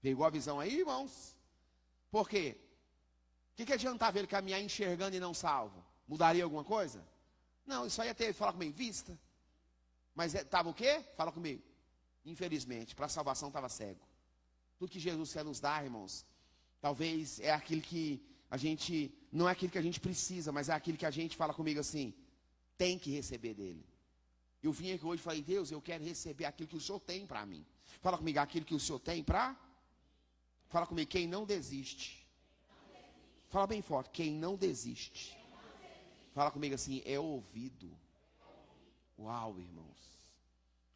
Pegou a visão aí, irmãos? Por quê? O que adiantava ele caminhar enxergando e não salvo? Mudaria alguma coisa? Não, isso aí ia ter, fala comigo, vista. Mas estava o quê? Fala comigo. Infelizmente, para a salvação estava cego. Tudo que Jesus quer nos dar, irmãos, talvez é aquilo que a gente, não é aquilo que a gente precisa, mas é aquilo que a gente, fala comigo assim, tem que receber dele. Eu vim aqui hoje e falei: Deus, eu quero receber aquilo que o Senhor tem para mim. Fala comigo, aquilo que o Senhor tem para... Fala comigo, quem não desiste. Fala bem forte, quem não desiste. Fala comigo assim, é ouvido. Uau, irmãos.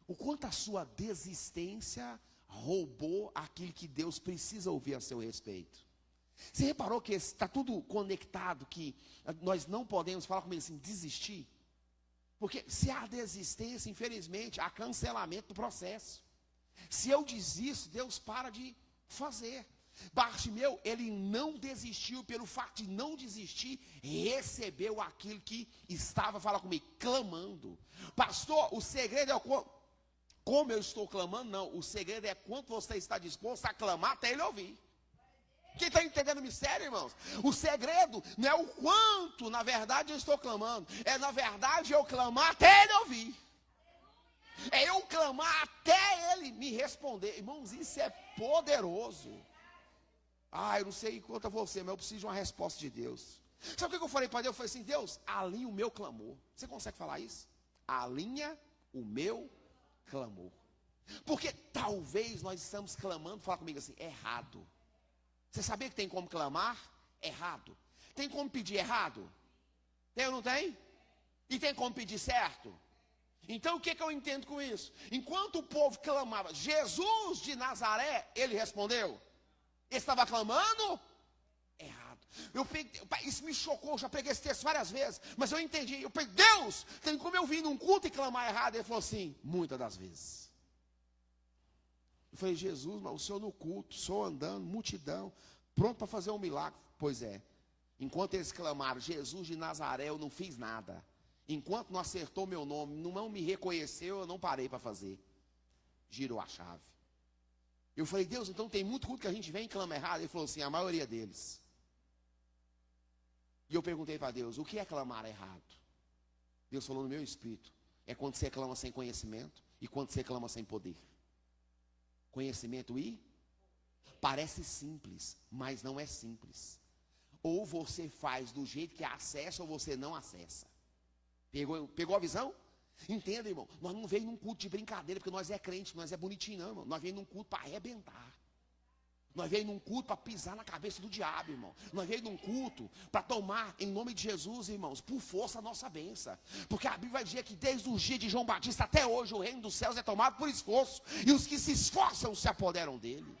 O quanto a sua desistência roubou aquilo que Deus precisa ouvir a seu respeito. Você reparou que está tudo conectado, que nós não podemos, falar comigo assim, desistir? Porque se há desistência, infelizmente, há cancelamento do processo. Se eu desisto, Deus para de fazer. Bartimeu, ele não desistiu, pelo fato de não desistir, recebeu aquilo que estava, fala comigo, clamando. Pastor, o segredo é como eu estou clamando? Não, o segredo é quanto você está disposto a clamar até ele ouvir. Quem está entendendo o mistério, irmãos? O segredo não é o quanto, na verdade, eu estou clamando. É, na verdade, eu clamar até ele ouvir. É eu clamar até ele me responder. Irmãos, isso é poderoso. Eu não sei quanto a você, mas eu preciso de uma resposta de Deus. Sabe o que eu falei para Deus? Eu falei assim, Deus, alinha o meu clamor. Você consegue falar isso? Alinha o meu clamor. Porque talvez nós estamos clamando, fala comigo assim, errado. Você sabia que tem como clamar? Errado. Tem como pedir errado? Tem ou não tem? E tem como pedir certo? Então o que eu entendo com isso? Enquanto o povo clamava, Jesus de Nazaré, ele respondeu. Ele estava clamando errado. Isso me chocou, já preguei esse texto várias vezes, mas eu entendi. Eu peguei, Deus, tem como eu vir num culto e clamar errado? Ele falou assim, muitas das vezes. Eu falei, Jesus, mas o senhor no culto, o senhor andando, multidão, pronto para fazer um milagre. Pois é, enquanto eles clamaram, Jesus de Nazaré, eu não fiz nada. Enquanto não acertou meu nome, não me reconheceu, eu não parei para fazer. Girou a chave. Eu falei, Deus, então tem muito culto que a gente vem e clama errado. Ele falou assim, a maioria deles. E eu perguntei para Deus, o que é clamar errado? Deus falou no meu espírito, é quando você clama sem conhecimento e quando você clama sem poder. Conhecimento e parece simples, mas não é simples. Ou você faz do jeito que acessa ou você não acessa. Pegou a visão? Entenda, irmão, nós não veio num culto de brincadeira, porque nós é crente, nós é bonitinho não, irmão. Nós veio num culto para arrebentar. Nós veio num culto para pisar na cabeça do diabo, irmão. Nós veio num culto para tomar, em nome de Jesus, irmãos, por força a nossa bênção. Porque a Bíblia vai dizer que desde os dias de João Batista até hoje, o reino dos céus é tomado por esforço. E os que se esforçam se apoderam dele.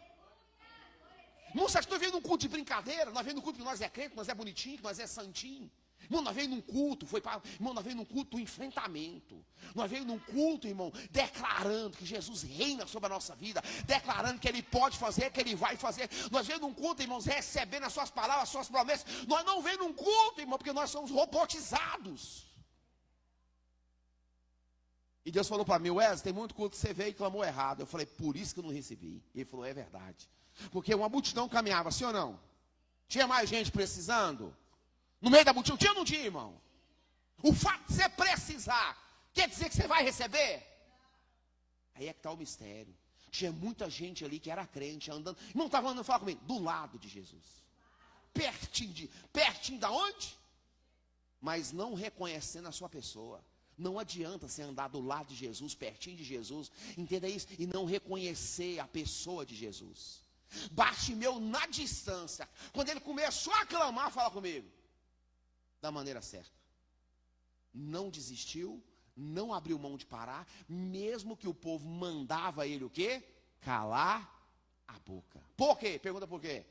Irmão, você acha que nós veio num culto de brincadeira? Nós veio num culto que nós é crente, que nós é bonitinho, que nós é santinho. Irmão, nós veio num culto, irmão, nós veio num culto do enfrentamento. Nós veio num culto, irmão, declarando que Jesus reina sobre a nossa vida, declarando que Ele pode fazer, que Ele vai fazer. Nós veio num culto, irmãos, recebendo as suas palavras, as suas promessas. Nós não veio num culto, irmão, porque nós somos robotizados. E Deus falou para mim, Wesley, tem muito culto que você veio e clamou errado. Eu falei, por isso que eu não recebi. Ele falou, é verdade. Porque uma multidão caminhava, sim ou não? Tinha mais gente precisando? No meio da multidão, tinha ou não tinha, irmão? O fato de você precisar, quer dizer que você vai receber? Aí é que está o mistério. Tinha muita gente ali que era crente, andando. Irmão, estava andando, fala comigo, do lado de Jesus. Pertinho da onde? Mas não reconhecendo a sua pessoa. Não adianta você andar do lado de Jesus, pertinho de Jesus, entenda isso, e não reconhecer a pessoa de Jesus. Bartimeu na distância, quando ele começou a clamar, fala comigo, da maneira certa. Não desistiu, não abriu mão de parar, mesmo que o povo mandava ele o quê? Calar a boca. Por quê? Pergunta por quê?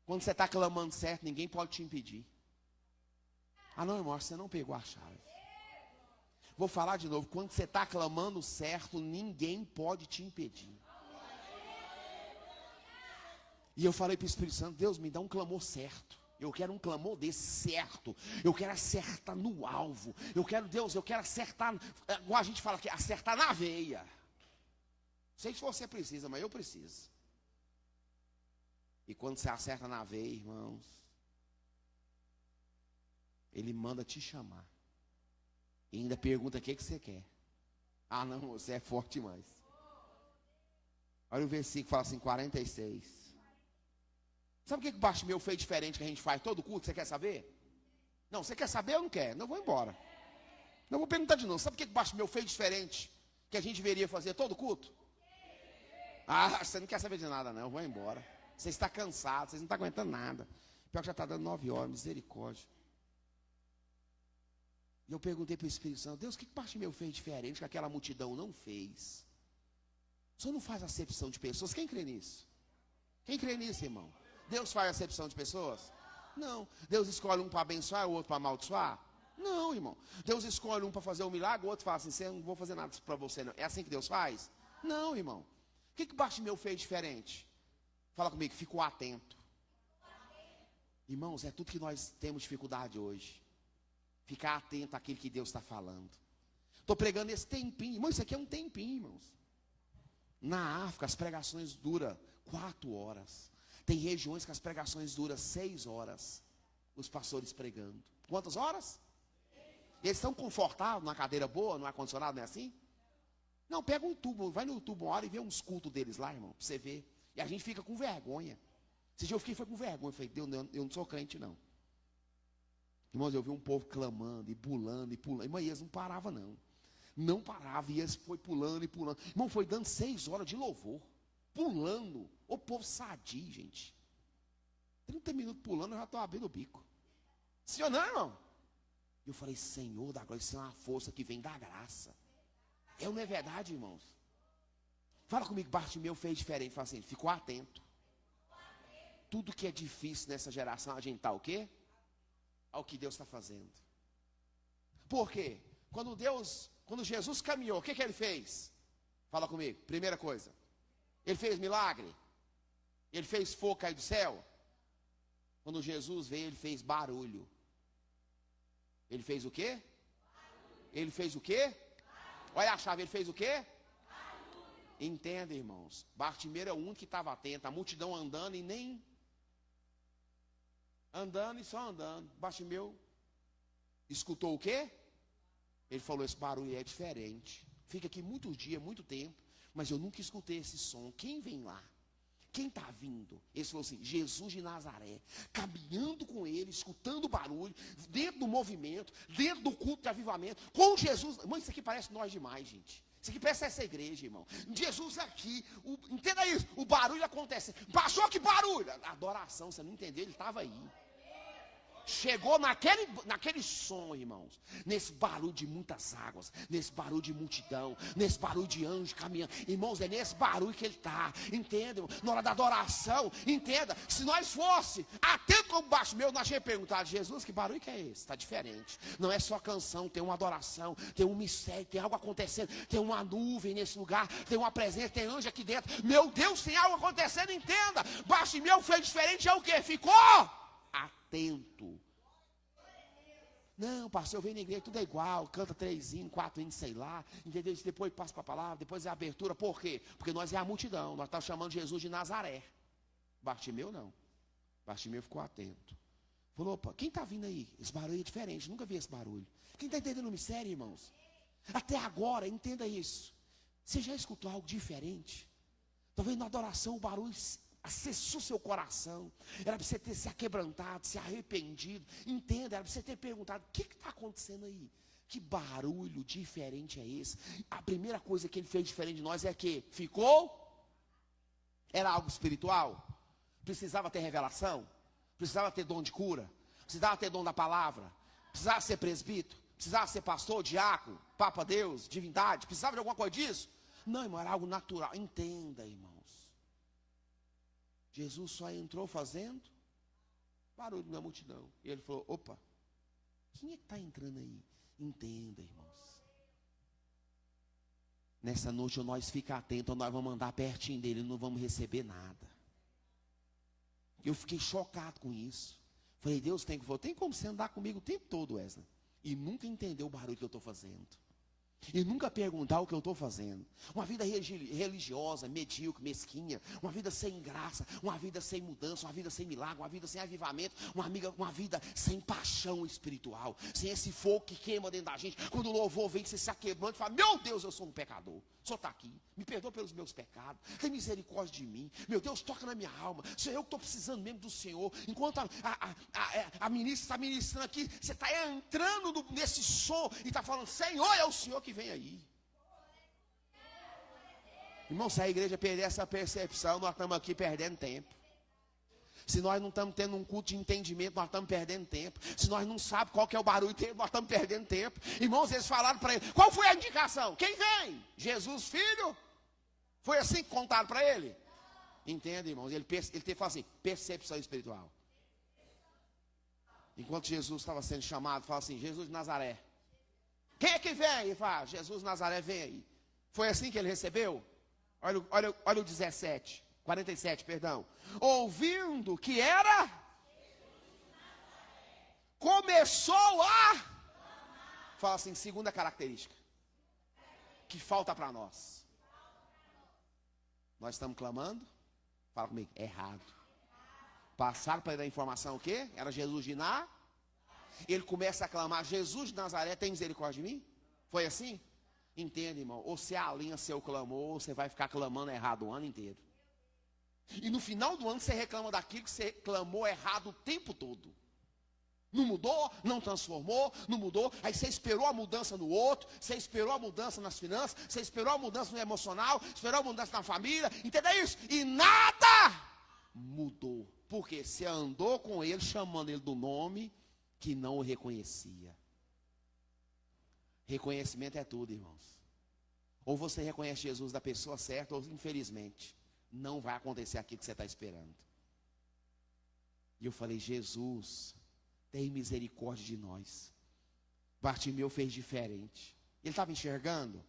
Quando você está clamando certo, ninguém pode te impedir. Ah não, irmão, você não pegou a chave. Vou falar de novo, quando você está clamando certo, ninguém pode te impedir. E eu falei para o Espírito Santo, Deus, me dá um clamor certo. Eu quero um clamor desse certo. Eu quero acertar no alvo. Deus, eu quero acertar, igual a gente fala aqui, acertar na veia. Sei que você precisa, mas eu preciso. E quando você acerta na veia, irmãos, Ele manda te chamar. E ainda pergunta o que você quer. Ah não, você é forte demais. Olha o versículo, fala assim, 46. Sabe o que o Bartimeu fez diferente que a gente faz todo culto? Você quer saber? Não, você quer saber ou não quer? Não, vou embora. Não vou perguntar de novo. Sabe o que o Bartimeu fez diferente que a gente deveria fazer todo culto? Ah, você não quer saber de nada não, eu vou embora. Você está cansado, vocês não estão aguentando nada. Pior que já está dando 9 horas, misericórdia. E eu perguntei para o Espírito Santo, Deus, o que Bartimeu fez diferente que aquela multidão não fez? O Senhor não faz acepção de pessoas? Quem crê nisso? Quem crê nisso, irmão? Deus faz acepção de pessoas? Não. Deus escolhe um para abençoar, o outro para amaldiçoar? Não, irmão. Deus escolhe um para fazer um milagre, o outro fala assim, eu não vou fazer nada para você não. É assim que Deus faz? Não, irmão. O que Bartimeu fez diferente? Fala comigo, ficou atento. Irmãos, é tudo que nós temos dificuldade hoje. Ficar atento àquilo que Deus está falando. Estou pregando esse tempinho. Irmão, isso aqui é um tempinho, irmãos. Na África, as pregações duram 4 horas. Tem regiões que as pregações duram 6 horas. Os pastores pregando. Quantas horas? Eles estão confortáveis, numa cadeira boa, no ar-condicionado, não é assim? Não, pega um tubo, vai no YouTube uma hora e vê uns cultos deles lá, irmão, para você ver. E a gente fica com vergonha. Esse dia eu fiquei com vergonha. Eu falei, Deus, eu não sou crente, não. Irmãos, eu vi um povo clamando e pulando e pulando. Irmão, e eles não paravam, não. Não parava, e eles foi pulando e pulando. Irmão, foi dando 6 horas de louvor. Pulando. O povo sadio, gente. 30 minutos pulando, eu já estou abrindo o bico. Sim ou não, irmão? Eu falei, Senhor da glória, isso é uma força que vem da graça. É ou não é verdade, irmãos? Fala comigo, Bartimeu fez diferente. Fala assim, ficou atento. Tudo que é difícil nessa geração, a gente está o quê? Ao que Deus está fazendo. Por quê? Quando Jesus caminhou, o que ele fez? Fala comigo, primeira coisa. Ele fez milagre? Ele fez fogo cair do céu? Quando Jesus veio, ele fez barulho. Ele fez o quê? Ele fez o quê? Olha a chave, ele fez o quê? Entenda, irmãos. Bartimeu é o único que estava atento. A multidão andando e nem... Andando e só andando. Bartimeu escutou o quê? Ele falou, esse barulho é diferente. Fica aqui muitos dias, muito tempo, mas eu nunca escutei esse som. Quem vem lá? Quem está vindo? Ele falou assim, Jesus de Nazaré, caminhando com ele, escutando o barulho, dentro do movimento, dentro do culto de avivamento, com Jesus. Irmão, isso aqui parece nós demais, gente. Isso aqui parece essa igreja, irmão. Jesus aqui, entenda isso, o barulho acontece. Passou que barulho? Adoração, você não entendeu, ele estava aí. Chegou naquele som, irmãos, nesse barulho de muitas águas, nesse barulho de multidão, nesse barulho de anjos caminhando. Irmãos, é nesse barulho que ele está, entenda? Na hora da adoração, entenda, se nós fosse atento como Bartimeu, nós tínhamos perguntado, Jesus, que barulho que é esse? Está diferente. Não é só canção, tem uma adoração, tem um mistério, tem algo acontecendo, tem uma nuvem nesse lugar, tem uma presença, tem anjo aqui dentro. Meu Deus, tem algo acontecendo, entenda. Bartimeu fez diferente, é o que? Ficou atento. Não, pastor, eu venho na igreja, tudo é igual, canta 3 hinos, 4 hinos, sei lá, entendeu? Depois passa para a palavra, depois é a abertura. Por quê? Porque nós é a multidão, nós estamos chamando Jesus de Nazaré. Bartimeu não. Bartimeu ficou atento. Falou, opa, quem está vindo aí? Esse barulho é diferente, nunca vi esse barulho. Quem está entendendo o mistério, irmãos? Até agora, entenda isso. Você já escutou algo diferente? Talvez na adoração o barulho acessou seu coração. Era para você ter se aquebrantado, se arrependido. Entenda, era para você ter perguntado, o que está acontecendo aí? Que barulho diferente é esse? A primeira coisa que ele fez diferente de nós é que ficou. Era algo espiritual? Precisava ter revelação? Precisava ter dom de cura? Precisava ter dom da palavra? Precisava ser presbítero? Precisava ser pastor, diácono, papa Deus, divindade? Precisava de alguma coisa disso? Não, irmão, era algo natural. Entenda, irmãos. Jesus só entrou fazendo barulho na multidão. E ele falou, opa, quem é que está entrando aí? Entenda, irmãos. Nessa noite, nós ficar atentos, nós vamos andar pertinho dele, não vamos receber nada. Eu fiquei chocado com isso. Falei, Deus tem como você andar comigo o tempo todo, Wesley, e nunca entender o barulho que eu estou fazendo. E nunca perguntar o que eu estou fazendo. Uma vida religiosa, medíocre, mesquinha. Uma vida sem graça. Uma vida sem mudança. Uma vida sem milagre. Uma vida sem avivamento. Uma vida sem paixão espiritual. Sem esse fogo que queima dentro da gente. Quando o louvor vem, você se aquebrando e fala, meu Deus, eu sou um pecador. O Senhor está aqui. Me perdoa pelos meus pecados. Tem misericórdia de mim. Meu Deus, toca na minha alma. Sou eu que estou precisando mesmo do Senhor. Enquanto a ministra está ministrando aqui, você está entrando nesse som e está falando, Senhor, é o Senhor que vem aí. Irmão, se a igreja perder essa percepção, nós estamos aqui perdendo tempo. Se nós não estamos tendo um culto de entendimento, nós estamos perdendo tempo. Se nós não sabemos qual que é o barulho dele, nós estamos perdendo tempo. Irmãos, eles falaram para ele, qual foi a indicação? Quem vem? Jesus, filho? Foi assim que contaram para ele? Entende, irmãos? Ele teve que falar assim, percepção espiritual. Enquanto Jesus estava sendo chamado, fala assim, Jesus de Nazaré. Quem é que vem? Ele fala, Jesus de Nazaré, vem aí. Foi assim que ele recebeu? Olha o 17, 47, perdão. Ouvindo que era, começou a, fala assim, segunda característica, que falta para nós. Nós estamos clamando, fala comigo, errado. Passaram para ele a informação o quê? Era Jesus de Nazaré. Ele começa a clamar, Jesus de Nazaré, tem misericórdia de mim? Foi assim? Entenda, irmão, ou você alinha seu clamor, ou você vai ficar clamando errado o ano inteiro. E no final do ano você reclama daquilo que você clamou errado o tempo todo. Não mudou, não transformou, não mudou. Aí você esperou a mudança no outro, você esperou a mudança nas finanças, você esperou a mudança no emocional, esperou a mudança na família, entendeu isso? E nada mudou. Por quê? Você andou com ele, chamando ele do nome que não o reconhecia. Reconhecimento é tudo, irmãos. Ou você reconhece Jesus da pessoa certa, ou infelizmente, não vai acontecer aquilo que você está esperando. E eu falei, Jesus, tem misericórdia de nós. Bartimeu fez diferente. Ele estava enxergando?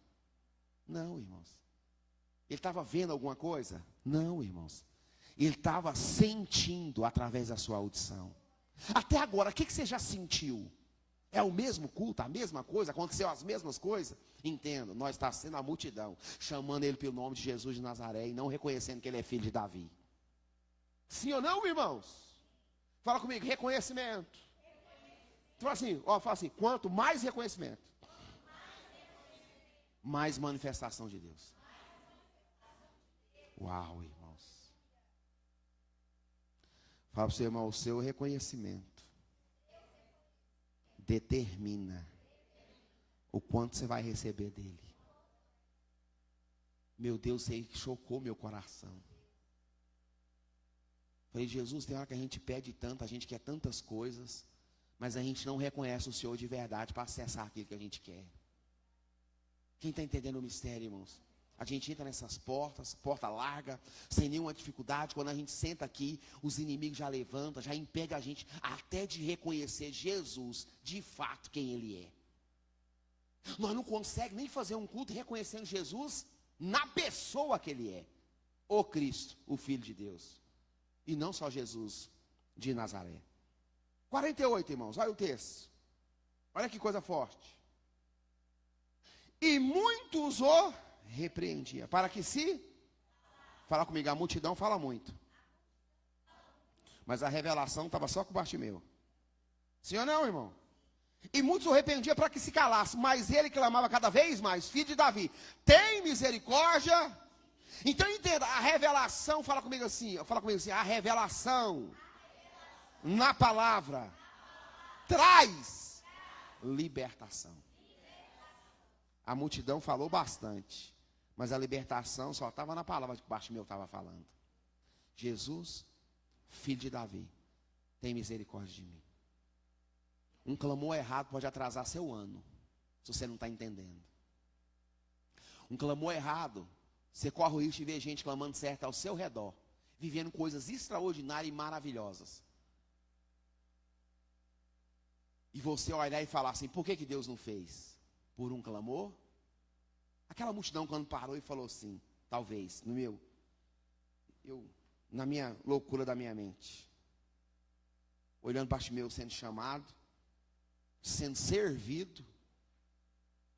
Não, irmãos. Ele estava vendo alguma coisa? Não, irmãos. Ele estava sentindo através da sua audição. Até agora, o que você já sentiu? É o mesmo culto, a mesma coisa? Aconteceu as mesmas coisas? Entendo, nós está sendo a multidão, chamando ele pelo nome de Jesus de Nazaré e não reconhecendo que ele é filho de Davi. Sim ou não, irmãos? Fala comigo, reconhecimento. Fala assim, quanto mais reconhecimento, mais manifestação de Deus. Uau, irmãos. Fala para o seu irmão, o seu reconhecimento determina o quanto você vai receber dele. Meu Deus, você chocou meu coração. Falei, Jesus, tem hora que a gente pede tanto, a gente quer tantas coisas, mas a gente não reconhece o Senhor de verdade para acessar aquilo que a gente quer. Quem está entendendo o mistério, irmãos? A gente entra nessas portas, porta larga, sem nenhuma dificuldade. Quando a gente senta aqui, os inimigos já levantam, já impedem a gente até de reconhecer Jesus, de fato, quem Ele é. Nós não conseguimos nem fazer um culto reconhecendo Jesus na pessoa que Ele é. O Cristo, o Filho de Deus. E não só Jesus de Nazaré. 48, irmãos, olha o texto. Olha que coisa forte. E muitos o repreendia. Para que se... Fala comigo, a multidão fala muito. Mas a revelação estava só com o Bartimeu. Sim ou não, irmão? E muitos o repreendiam para que se calasse. Mas ele clamava cada vez mais, filho de Davi, tem misericórdia. Então entenda, a revelação, fala comigo assim, a revelação na palavra traz libertação. A multidão falou bastante, mas a libertação só estava na palavra que o Bartimeu estava falando. Jesus, filho de Davi, tem misericórdia de mim. Um clamor errado pode atrasar seu ano, se você não está entendendo. Um clamor errado, você corre o risco de ver gente clamando certo ao seu redor, vivendo coisas extraordinárias e maravilhosas. E você olhar e falar assim, por que Deus não fez? Por um clamor? Aquela multidão quando parou e falou assim, talvez, na minha loucura da minha mente, olhando para Bartimeu sendo chamado, sendo servido,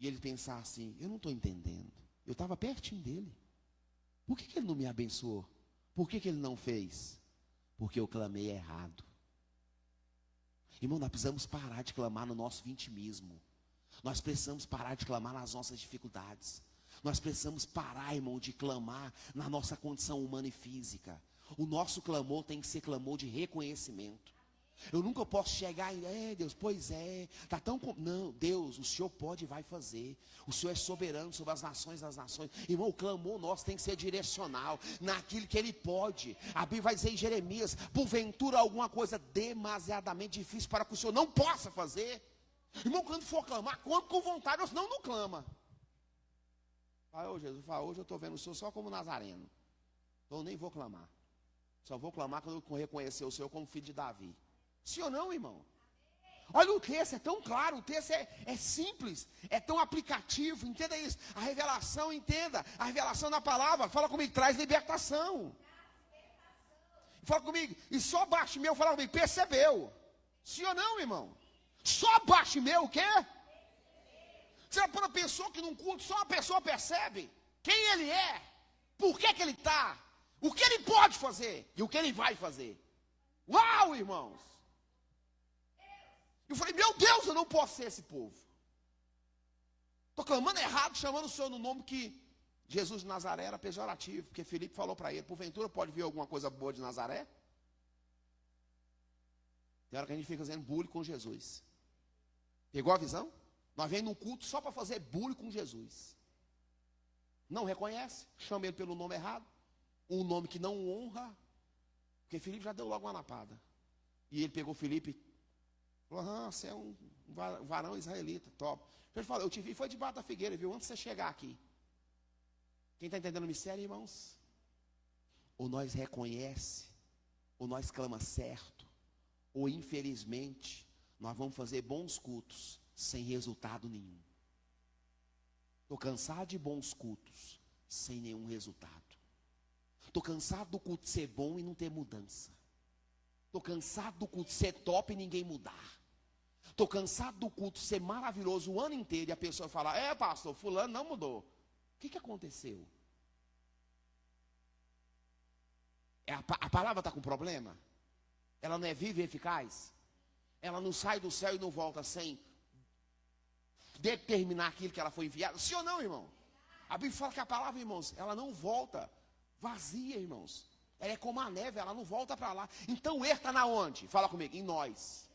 e ele pensar assim, eu não estou entendendo, eu estava pertinho dele, por que ele não me abençoou? Por que ele não fez? Porque eu clamei errado. Irmão, nós precisamos parar de clamar no nosso vitimismo. Nós precisamos parar de clamar nas nossas dificuldades. Nós precisamos parar, irmão, de clamar na nossa condição humana e física. O nosso clamor tem que ser clamor de reconhecimento. Eu nunca posso chegar e, Deus, pois é, está tão... Não, Deus, o Senhor pode e vai fazer. O Senhor é soberano sobre as nações das nações. Irmão, o clamor nosso tem que ser direcional, naquilo que Ele pode. A Bíblia vai dizer em Jeremias, porventura alguma coisa demasiadamente difícil para que o Senhor não possa fazer. Irmão, quando for clamar, clame com vontade, ou senão não clama. Fala, Jesus, hoje eu estou vendo o Senhor só como Nazareno. Então eu nem vou clamar. Só vou clamar quando eu reconhecer o Senhor como filho de Davi. Sim ou não, irmão? Olha o texto, é tão claro, o texto é simples, é tão aplicativo, entenda isso. A revelação, entenda, a revelação na palavra, fala comigo, traz libertação. Fala comigo, e só Bartimeu, fala comigo, percebeu. Sim ou não, irmão? Só Bartimeu o quê? Você para pensou que num culto só uma pessoa percebe quem ele é, por que ele está, o que ele pode fazer e o que ele vai fazer. Uau, irmãos! Eu falei, meu Deus, eu não posso ser esse povo. Estou clamando errado, chamando o Senhor no nome que Jesus de Nazaré era pejorativo, porque Filipe falou para ele, porventura pode vir alguma coisa boa de Nazaré? Tem hora que a gente fica fazendo bullying com Jesus. Pegou a visão? Nós vemos num culto só para fazer bullying com Jesus. Não reconhece, chama ele pelo nome errado, um nome que não honra, porque Filipe já deu logo uma lapada. E ele pegou Filipe e falou: ah, você é um varão israelita, top. Ele falou: eu te vi, foi debaixo da figueira, viu, antes de você chegar aqui. Quem está entendendo o mistério, irmãos? Ou nós reconhece, ou nós clama certo, ou infelizmente, nós vamos fazer bons cultos sem resultado nenhum. Estou cansado de bons cultos sem nenhum resultado. Estou cansado do culto ser bom e não ter mudança. Estou cansado do culto ser top e ninguém mudar. Estou cansado do culto ser maravilhoso o ano inteiro e a pessoa falar: é, pastor, fulano não mudou. O que aconteceu? A palavra está com problema? Ela não é viva e eficaz? Ela não sai do céu e não volta sem determinar aquilo que ela foi enviada? Sim ou não, irmão? A Bíblia fala que a palavra, irmãos, ela não volta vazia, irmãos. Ela é como a neve, ela não volta para lá. Então o erro está na onde? Fala comigo. Em nós.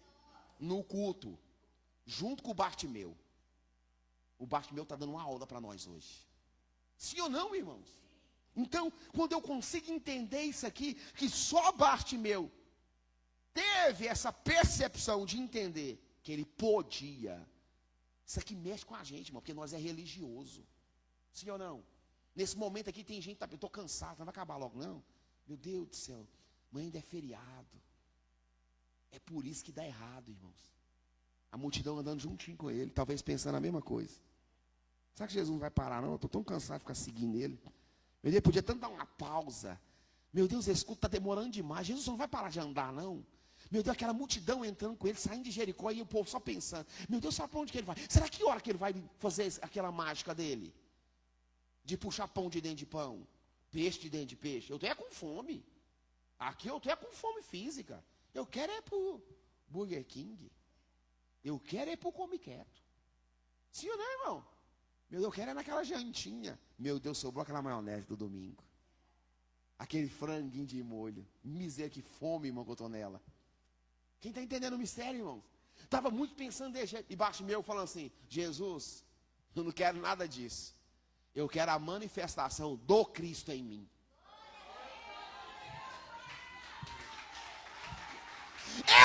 No culto. Junto com o Bartimeu. O Bartimeu está dando uma aula para nós hoje. Sim ou não, irmãos? Então, quando eu consigo entender isso aqui, que só Bartimeu teve essa percepção de entender que ele podia. Isso aqui mexe com a gente, irmão, porque nós é religioso. Sim ou não? Nesse momento aqui tem gente que está, eu estou cansado, não vai acabar logo, não. Meu Deus do céu, amanhã ainda é feriado. É por isso que dá errado, irmãos. A multidão andando juntinho com ele, talvez pensando a mesma coisa. Será que Jesus não vai parar, não? Eu estou tão cansado de ficar seguindo ele. Meu Deus, podia tanto dar uma pausa. Meu Deus, esse culto está demorando demais. Jesus não vai parar de andar, não. Meu Deus, aquela multidão entrando com ele, saindo de Jericó, e o povo só pensando: meu Deus, sabe para onde que ele vai? Será que hora que ele vai fazer aquela mágica dele? De puxar pão de dentro de pão, peixe de dentro de peixe. Eu estou com fome. Aqui eu estou com fome física. Eu quero é para o Burger King. Eu quero é para o Come Quieto. Sim ou não, irmão? Meu Deus, eu quero é naquela jantinha. Meu Deus, sobrou aquela maionese do domingo. Aquele franguinho de molho. Miséria, que fome, irmão, que eu estou nela. Quem está entendendo o mistério, irmãos? Estava muito pensando e Bartimeu falando assim: Jesus, eu não quero nada disso. Eu quero a manifestação do Cristo em mim.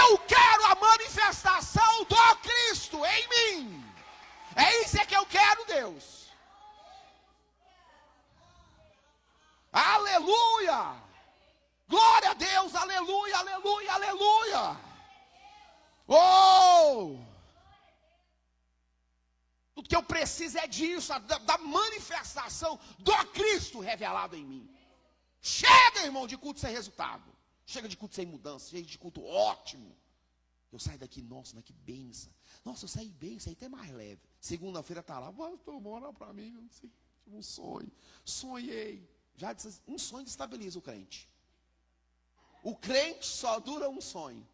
Eu quero a manifestação do Cristo em mim. É isso que eu quero, Deus. Aleluia! Glória a Deus, aleluia, aleluia, aleluia! Oh! Tudo que eu preciso é disso, da manifestação do Cristo revelado em mim. Chega, irmão, de culto sem resultado. Chega de culto sem mudança, chega de culto ótimo. Eu saio daqui, nossa, mas que benção. Nossa, eu saí bem, saí até mais leve. Segunda-feira está lá, pastor, mora para mim, eu não sei, tive um sonho. Sonhei. Já disse, um sonho destabiliza o crente. O crente só dura um sonho.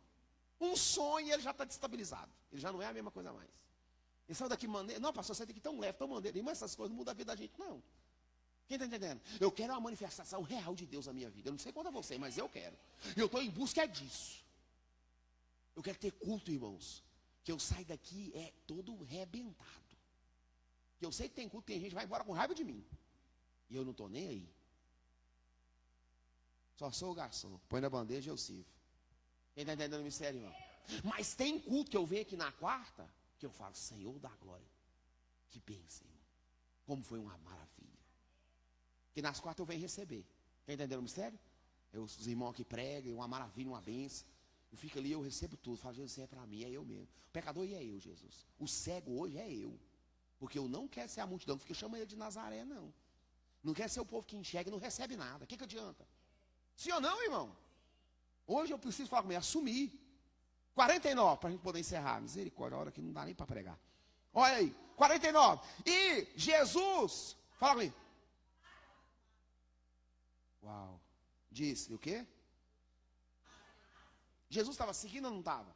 Um sonho e ele já está destabilizado. Ele já não é a mesma coisa mais. Ele saiu daqui maneiro. Não, pastor, você tem que ir tão leve, tão maneiro. Mas essas coisas não mudam a vida da gente, não. Quem está entendendo? Eu quero uma manifestação real de Deus na minha vida. Eu não sei quanto a você, mas eu quero. Eu estou em busca disso. Eu quero ter culto, irmãos. Que eu saio daqui todo arrebentado. Que eu sei que tem culto, tem gente que vai embora com raiva de mim. E eu não estou nem aí. Só sou o garçom. Põe na bandeja e eu sirvo. Quem está entendendo o mistério, irmão? Mas tem culto que eu venho aqui na quarta, que eu falo: Senhor da glória. Que bênção, irmão. Como foi uma maravilha. Que nas quartas eu venho receber. Quem está entendendo o mistério? Os irmãos que pregam, uma maravilha, uma bênção. Eu fico ali, eu recebo tudo. Falo: Jesus, isso é para mim, é eu mesmo. O pecador é eu, Jesus. O cego hoje é eu. Porque eu não quero ser a multidão, porque chama ele de Nazaré, não. Não quero ser o povo que enxerga e não recebe nada. O que adianta? Sim ou não, irmão? Hoje eu preciso falar comigo, assumir. 49, para a gente poder encerrar. Misericórdia, a hora que não dá nem para pregar. Olha aí, 49. E Jesus, fala comigo. Uau. Disse o quê? Jesus estava seguindo ou não estava?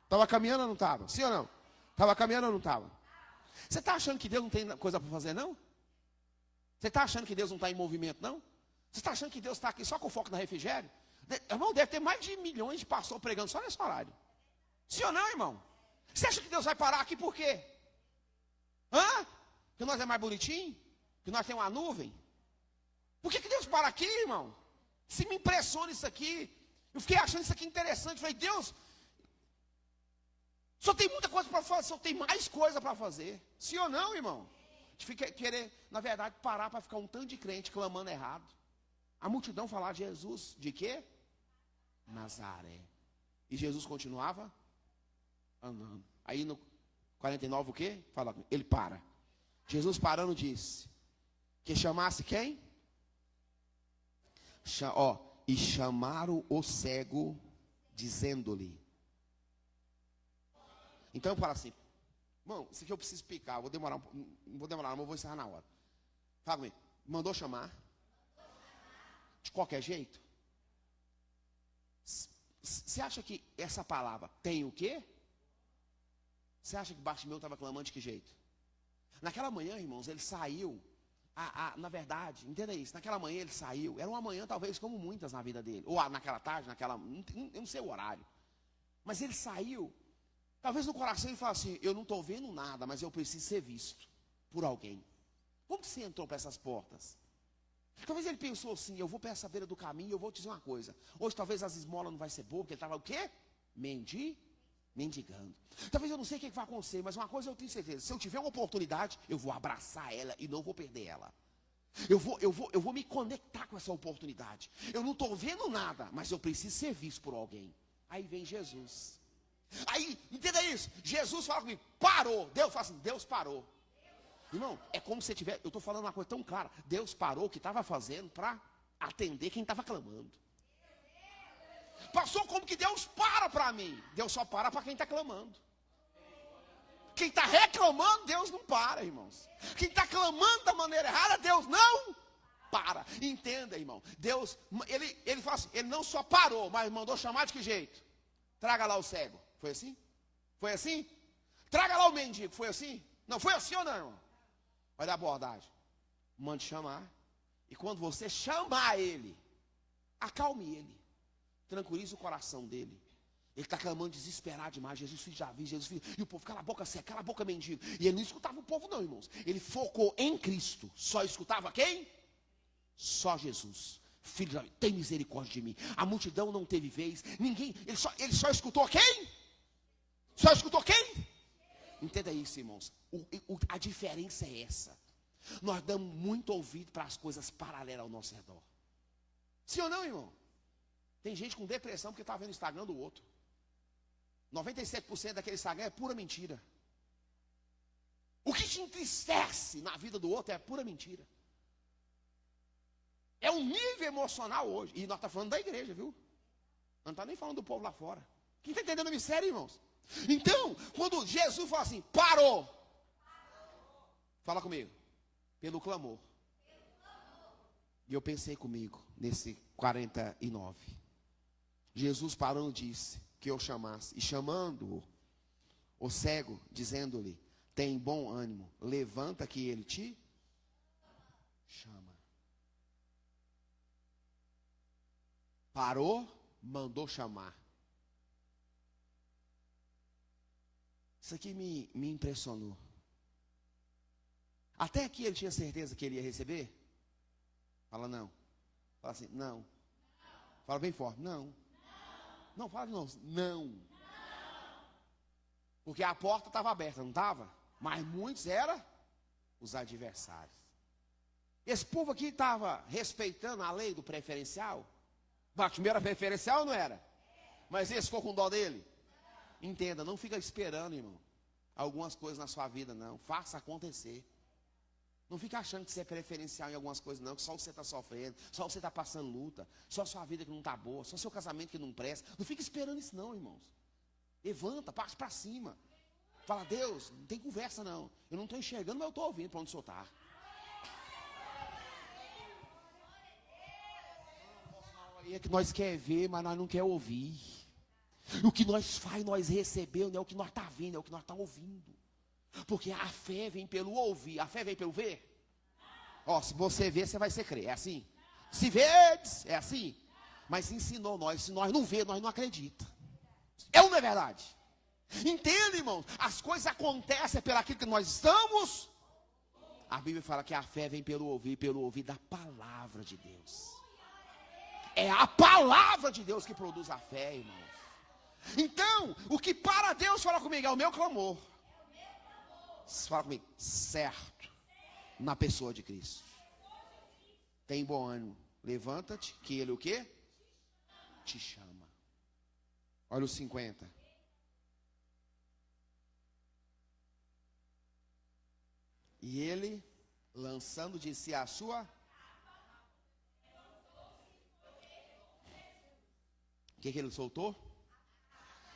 Estava caminhando ou não estava? Sim ou não? Estava caminhando ou não estava? Você está achando que Deus não tem coisa para fazer, não? Você está achando que Deus não está em movimento, não? Você está achando que Deus está aqui só com foco na refrigério? Irmão, deve ter mais de milhões de pastores pregando só nesse horário. Sim ou não, irmão? Você acha que Deus vai parar aqui por quê? Hã? Que nós é mais bonitinho? Que nós temos uma nuvem? Por que Deus para aqui, irmão? Se me impressiona isso aqui. Eu fiquei achando isso aqui interessante. Falei, Deus, só tem muita coisa para fazer, só tem mais coisa para fazer. Sim ou não, irmão? A gente fica querer, na verdade, parar para ficar um tanto de crente clamando errado. A multidão falar de Jesus, de quê? Nazaré. E Jesus continuava andando. Aí no 49 o quê? Fala, ele para. Jesus parando disse que chamasse quem? E chamaram o cego, dizendo-lhe. Então eu falo assim, irmão, isso aqui eu preciso explicar, não vou demorar, mas eu vou encerrar na hora. Fala comigo, mandou chamar? De qualquer jeito? Você acha que essa palavra tem o quê? Você acha que Bartimeu estava clamando de que jeito? Naquela manhã, irmãos, ele saiu, na verdade, entenda isso, naquela manhã ele saiu, era uma manhã talvez como muitas na vida dele, ou naquela tarde, eu não sei o horário, mas ele saiu, talvez no coração ele falasse assim, eu não estou vendo nada, mas eu preciso ser visto por alguém. Como que você entrou para essas portas? Talvez ele pensou assim, eu vou para essa beira do caminho, eu vou te dizer uma coisa, hoje talvez as esmolas não vai ser boa, porque ele estava o quê? Mendigando. Talvez eu não sei o que vai acontecer, mas uma coisa eu tenho certeza, se eu tiver uma oportunidade, eu vou abraçar ela e não vou perder ela. Eu vou me conectar com essa oportunidade. Eu não estou vendo nada, mas eu preciso ser visto por alguém. Aí vem Jesus. Aí, entenda isso, Jesus fala comigo, parou. Deus fala assim, Deus parou. Irmão, é como se tiver, eu estou falando uma coisa tão clara, Deus parou o que estava fazendo para atender quem estava clamando. Passou como que Deus para mim. Deus só para quem está clamando. Quem está reclamando, Deus não para, irmãos. Quem está clamando da maneira errada, Deus não para. Entenda, irmão. Deus, ele fala assim, ele não só parou, mas mandou chamar de que jeito? Traga lá o cego. Foi assim? Foi assim? Traga lá o mendigo. Foi assim? Não, foi assim ou não, irmão? Olha a abordagem. Mande chamar. E quando você chamar ele, acalme ele. Tranquilize o coração dele. Ele está clamando desesperado demais. Jesus, filho de Davi, Jesus, filho. E o povo, cala a boca, seca, cala a boca, mendigo. E ele não escutava o povo não, irmãos. Ele focou em Cristo. Só escutava quem? Só Jesus. Filho de Davi, tem misericórdia de mim. A multidão não teve vez. Ninguém, ele só escutou quem? Só escutou quem? Entenda isso, irmãos. A diferença é essa. Nós damos muito ouvido para as coisas paralelas ao nosso redor. Sim ou não, irmão? Tem gente com depressão porque está vendo o Instagram do outro. 97% daquele Instagram é pura mentira. O que te entristece na vida do outro é pura mentira. É um nível emocional hoje. E nós estamos falando da igreja, viu? Não está nem falando do povo lá fora. Quem está entendendo o mistério, irmãos? Então, quando Jesus fala assim, parou. Fala comigo. Pelo clamor. E eu pensei comigo, nesse 49. Jesus parou e disse que eu chamasse. E chamando o cego, dizendo-lhe, tem bom ânimo, levanta que ele te chama. Parou, mandou chamar. Isso aqui me impressionou. Até aqui ele tinha certeza que ele ia receber? Fala não. Fala assim, não. Fala bem forte, não. Não, fala de novo, não. Porque a porta estava aberta, não estava? Mas muitos eram os adversários. Esse povo aqui estava respeitando a lei do preferencial. Bartimeu era preferencial ou não era? Mas esse ficou com dó dele? Entenda, não fica esperando, irmão, algumas coisas na sua vida, não. Faça acontecer. Não fica achando que você é preferencial em algumas coisas, não. Que só você está sofrendo, só você está passando luta, só a sua vida que não está boa, só seu casamento que não presta. Não fica esperando isso, não, irmãos. Levanta, parte para cima. Fala, Deus, não tem conversa, não. Eu não estou enxergando, mas eu estou ouvindo para onde o senhor está. É que nós quer ver, mas nós não quer ouvir. O que nós faz, nós recebemos, não é o que nós está vendo, é o que nós está ouvindo. Porque a fé vem pelo ouvir. A fé vem pelo ver? Ó, se você ver, você vai ser crer. É assim? Se vedes, é assim? Mas ensinou nós. Se nós não ver, nós não acredita. É ou não é verdade? Entende, irmãos? As coisas acontecem pelo aquilo que nós estamos. A Bíblia fala que a fé vem pelo ouvir da palavra de Deus. É a palavra de Deus que produz a fé, irmãos. Então, o que para Deus, fala comigo, é o meu clamor. Fala comigo, certo, na pessoa de Cristo. Tem bom ânimo, levanta-te, que Ele o quê? Te chama. Olha os 50. E ele, lançando de si a sua... O que ele soltou?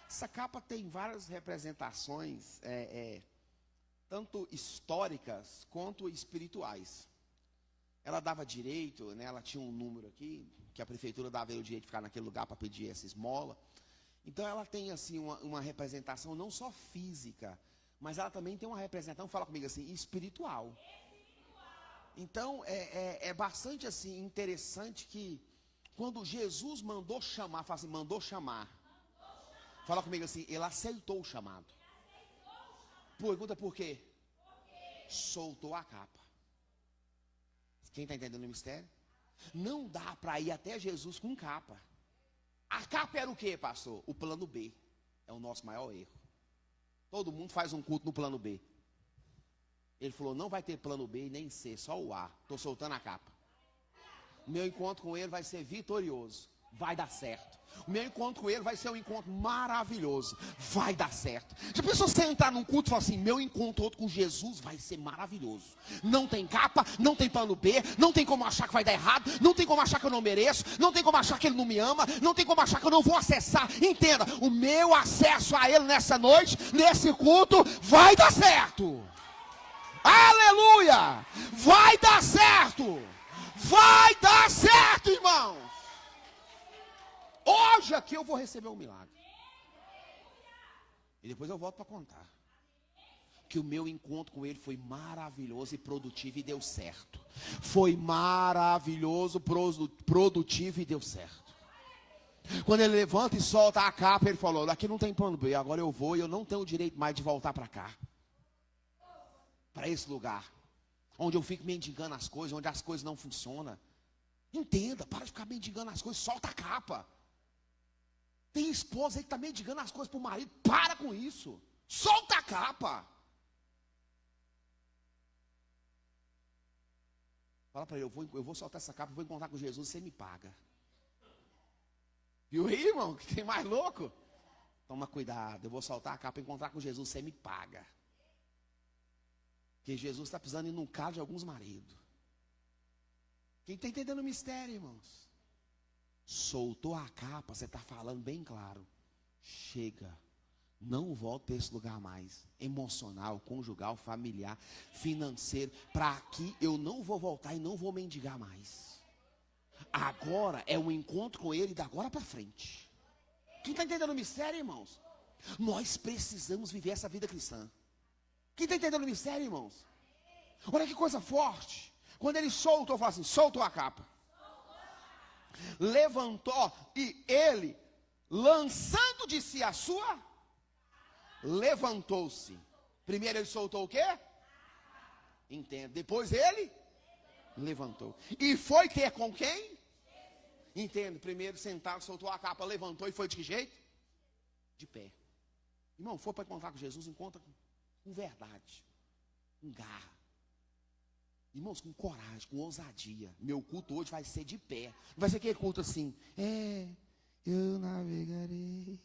Essa capa tem várias representações, tanto históricas quanto espirituais. Ela dava direito, né, ela tinha um número aqui, que a prefeitura dava ele o direito de ficar naquele lugar para pedir essa esmola. Então ela tem assim uma representação não só física, mas ela também tem uma representação, fala comigo assim, espiritual. Então é bastante assim interessante que quando Jesus mandou chamar, fala assim, mandou chamar. Fala comigo assim, ele aceitou o chamado. Pergunta por quê? Soltou a capa. Quem está entendendo o mistério? Não dá para ir até Jesus com capa. A capa era o quê, pastor? O plano B. É o nosso maior erro. Todo mundo faz um culto no plano B. Ele falou, não vai ter plano B e nem C, só o A. Estou soltando a capa. O meu encontro com ele vai ser vitorioso. Vai dar certo. O meu encontro com ele vai ser um encontro maravilhoso. Vai dar certo. Já pensou você entrar num culto e falar assim, meu encontro com Jesus vai ser maravilhoso. Não tem capa, não tem plano B, não tem como achar que vai dar errado, não tem como achar que eu não mereço, não tem como achar que ele não me ama, não tem como achar que eu não vou acessar. Entenda, o meu acesso a ele nessa noite, nesse culto, vai dar certo. Aleluia! Vai dar certo! Vai dar certo, irmão! Hoje aqui eu vou receber um milagre. E depois eu volto para contar. Que o meu encontro com ele foi maravilhoso e produtivo e deu certo. Foi maravilhoso, produtivo e deu certo. Quando ele levanta e solta a capa, ele falou, daqui não tem plano B, agora eu vou e eu não tenho o direito mais de voltar para cá. Para esse lugar. Onde eu fico mendigando as coisas, onde as coisas não funcionam. Entenda, para de ficar mendigando as coisas, solta a capa. Tem esposa aí que está mendigando as coisas para o marido. Para com isso. Solta a capa. Fala para ele, eu vou soltar essa capa, vou encontrar com Jesus, você me paga. Viu aí, irmão? Que tem mais louco? Toma cuidado, eu vou soltar a capa, encontrar com Jesus, você me paga. Porque Jesus está precisando ir num caso de alguns maridos. Quem está entendendo o mistério, irmãos? Soltou a capa, você está falando bem claro. Chega, não volto para esse lugar mais. Emocional, conjugal, familiar, financeiro. Para aqui eu não vou voltar e não vou mendigar mais. Agora é um encontro com ele da agora para frente. Quem está entendendo o mistério, irmãos? Nós precisamos viver essa vida cristã. Quem está entendendo o mistério, irmãos? Olha que coisa forte. Quando ele soltou, falou assim, soltou a capa. Levantou e ele, lançando de si a sua, levantou-se. Primeiro ele soltou o quê? Entende? Depois ele levantou. E foi ter com quem? Entende? Primeiro sentado, soltou a capa, levantou e foi de que jeito? De pé. Irmão, foi para encontrar com Jesus, encontra com verdade, com garra. Irmãos, com coragem, com ousadia. Meu culto hoje vai ser de pé. Não vai ser aquele culto assim. Eu navegarei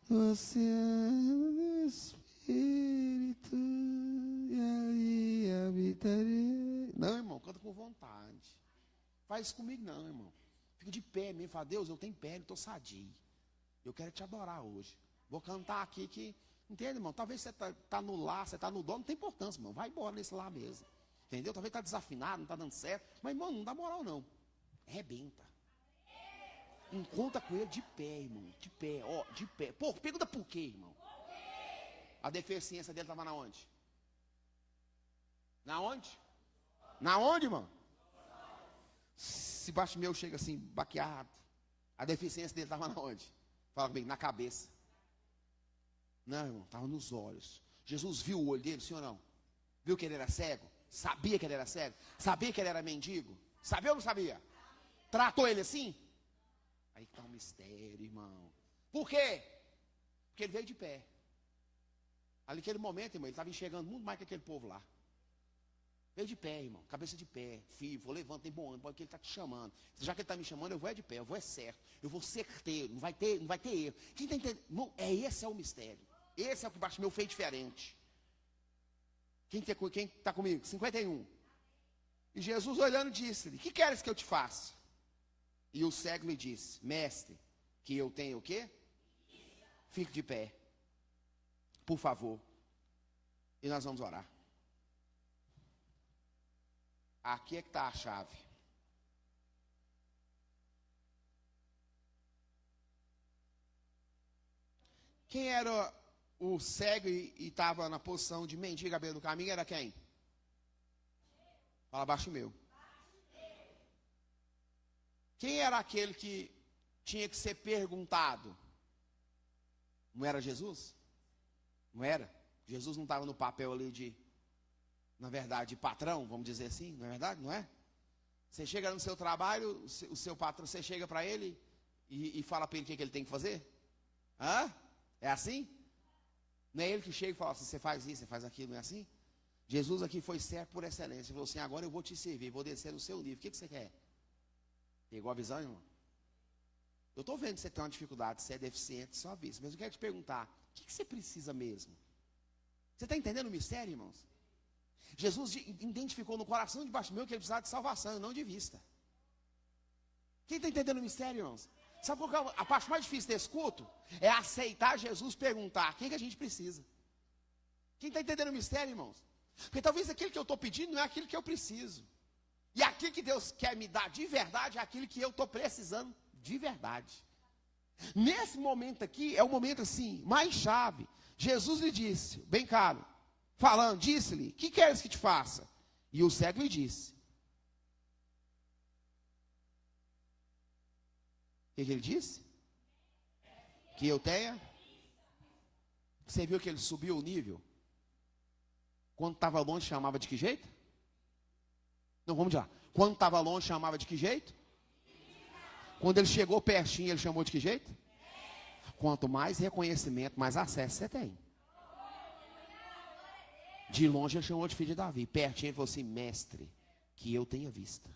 no oceano do Espírito e ali habitarei. Não, irmão, canta com vontade. Faz isso comigo não, irmão. Fica de pé mesmo. Fala, Deus, eu tenho pé, eu estou sadio. Eu quero te adorar hoje. Vou cantar aqui que... Entende, irmão? Talvez você tá no lá, você está no dó, não tem importância, irmão. Vai embora nesse lá mesmo. Entendeu? Talvez está desafinado, não está dando certo. Mas, irmão, não dá moral, não. Rebenta. Encontra com ele de pé, irmão. De pé, ó, de pé. Pô, pergunta por quê, irmão? A deficiência dele estava na onde? Na onde? Na onde, irmão? Se Bartimeu chega assim, baqueado. A deficiência dele estava na onde? Fala comigo, na cabeça. Não, irmão, estava nos olhos. Jesus viu o olho dele, sim ou não? Viu que ele era cego? Sabia que ele era cego? Sabia que ele era mendigo? Sabia ou não sabia? Tratou ele assim? Aí está um mistério, irmão. Por quê? Porque ele veio de pé. Ali naquele momento, irmão, ele estava enxergando muito mais que aquele povo lá. Veio de pé, irmão, cabeça de pé, vivo, levanta, tem bom ânimo, porque ele está te chamando. Já que ele está me chamando, eu vou de pé, eu vou certo, eu vou certeiro, não vai ter erro. Quem está entendendo? Irmão, esse é o mistério. Esse é o que Bartimeu fez diferente. Quem está comigo? 51. E Jesus olhando disse-lhe, que queres que eu te faça? E o cego lhe disse, mestre, que eu tenho o quê? Fique de pé, por favor. E nós vamos orar. Aqui é que está a chave. Quem era o cego e estava na posição de mendigo à beira do caminho era quem? Fala Bartimeu. Quem era aquele que tinha que ser perguntado? Não era Jesus? Não era? Jesus não estava no papel ali de, na verdade, patrão, vamos dizer assim, não é verdade? Não é? Você chega no seu trabalho, o seu patrão, você chega para ele e fala para ele o que ele tem que fazer? Hã? É assim? Não é ele que chega e fala assim, você faz isso, você faz aquilo, não é assim? Jesus aqui foi certo por excelência. Ele falou assim, agora eu vou te servir, vou descer no seu nível. O que você quer? Pegou a visão, irmão? Eu estou vendo que você tem uma dificuldade, você é deficiente, só vista. Mas eu quero te perguntar, o que você precisa mesmo? Você está entendendo o mistério, irmãos? Jesus identificou no coração de Bartimeu que ele precisava de salvação, não de vista. Quem está entendendo o mistério, irmãos? Sabe qual é a parte mais difícil desse culto? É aceitar Jesus perguntar, quem que a gente precisa? Quem está entendendo o mistério, irmãos? Porque talvez aquilo que eu estou pedindo não é aquilo que eu preciso. E aquilo que Deus quer me dar de verdade é aquilo que eu estou precisando de verdade. Nesse momento aqui, é o momento assim, mais chave. Jesus lhe disse, bem caro, falando, disse-lhe, que queres que te faça? E o cego lhe disse. O que ele disse? Que eu tenha. Você viu que ele subiu o nível? Quando estava longe, chamava de que jeito? Não, vamos lá. Quando estava longe, chamava de que jeito? Quando ele chegou pertinho, ele chamou de que jeito? Quanto mais reconhecimento, mais acesso você tem. De longe, ele chamou de filho de Davi. Pertinho, ele falou assim, mestre, que eu tenha vista.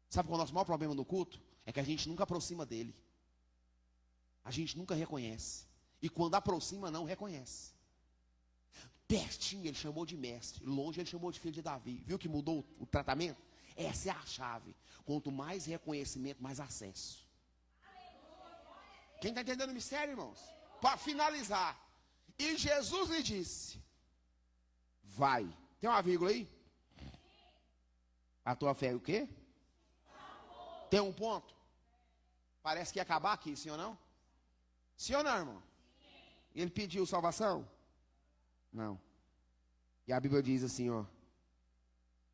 Sabe qual é o nosso maior problema no culto? É que a gente nunca aproxima dele. A gente nunca reconhece. E quando aproxima, não reconhece. Pertinho ele chamou de mestre. Longe ele chamou de filho de Davi. Viu que mudou o tratamento? Essa é a chave. Quanto mais reconhecimento, mais acesso. Quem está entendendo o mistério, irmãos? Para finalizar. E Jesus lhe disse. Vai. Tem uma vírgula aí? A tua fé é o quê? Tem um ponto? Parece que ia acabar aqui, sim ou não? Sim ou não, irmão? Ele pediu salvação? Não. E a Bíblia diz assim, ó.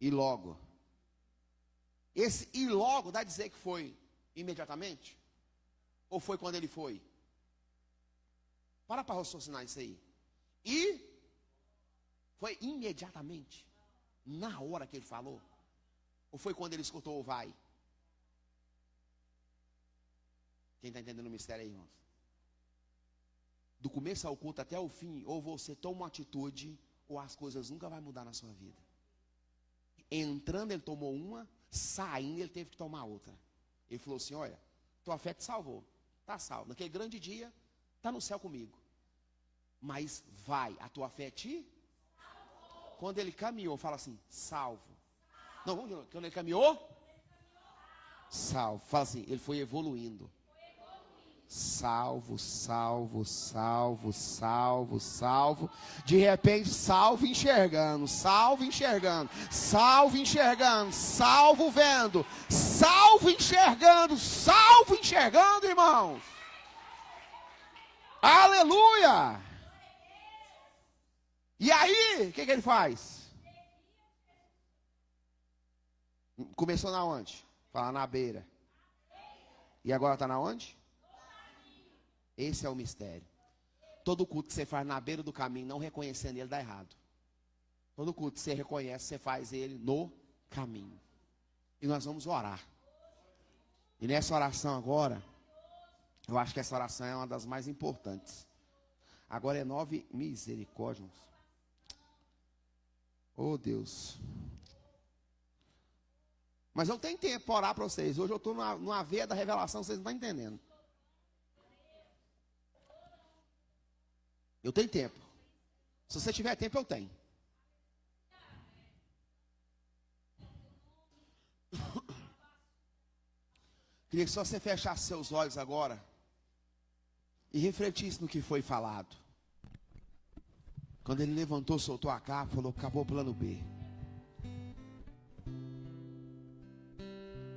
E logo. Esse e logo dá a dizer que foi imediatamente? Ou foi quando ele foi? Para raciocinar isso aí. E foi imediatamente? Na hora que ele falou? Ou foi quando ele escutou o vai? Quem está entendendo o mistério aí, irmãos? Do começo ao culto até o fim, ou você toma uma atitude, ou as coisas nunca vão mudar na sua vida. Entrando ele tomou uma, saindo ele teve que tomar outra. Ele falou assim, olha, tua fé te salvou, está salvo. Naquele grande dia, está no céu comigo. Mas vai, a tua fé te... Quando ele caminhou, fala assim, salvo. Não, vamos de novo. Quando ele caminhou, salvo. Fala assim, ele foi evoluindo. Salvo, salvo, salvo, salvo, salvo. De repente, salvo enxergando, salvo enxergando, salvo enxergando, salvo vendo, salvo enxergando, irmãos. Aleluia! E aí, o que ele faz? Começou na onde? Fala na beira. E agora está na onde? Esse é o mistério. Todo culto que você faz na beira do caminho, não reconhecendo ele, dá errado. Todo culto que você reconhece, você faz ele no caminho. E nós vamos orar. E nessa oração agora, eu acho que essa oração é uma das mais importantes. Agora é 9, misericórdia. Oh Deus. Mas eu tenho tempo para orar para vocês. Hoje eu estou numa veia da revelação, vocês não estão entendendo. Eu tenho tempo. Se você tiver tempo, eu tenho. Queria que só você fechasse seus olhos agora e refletisse no que foi falado. Quando ele levantou, soltou a capa, falou, acabou o plano B.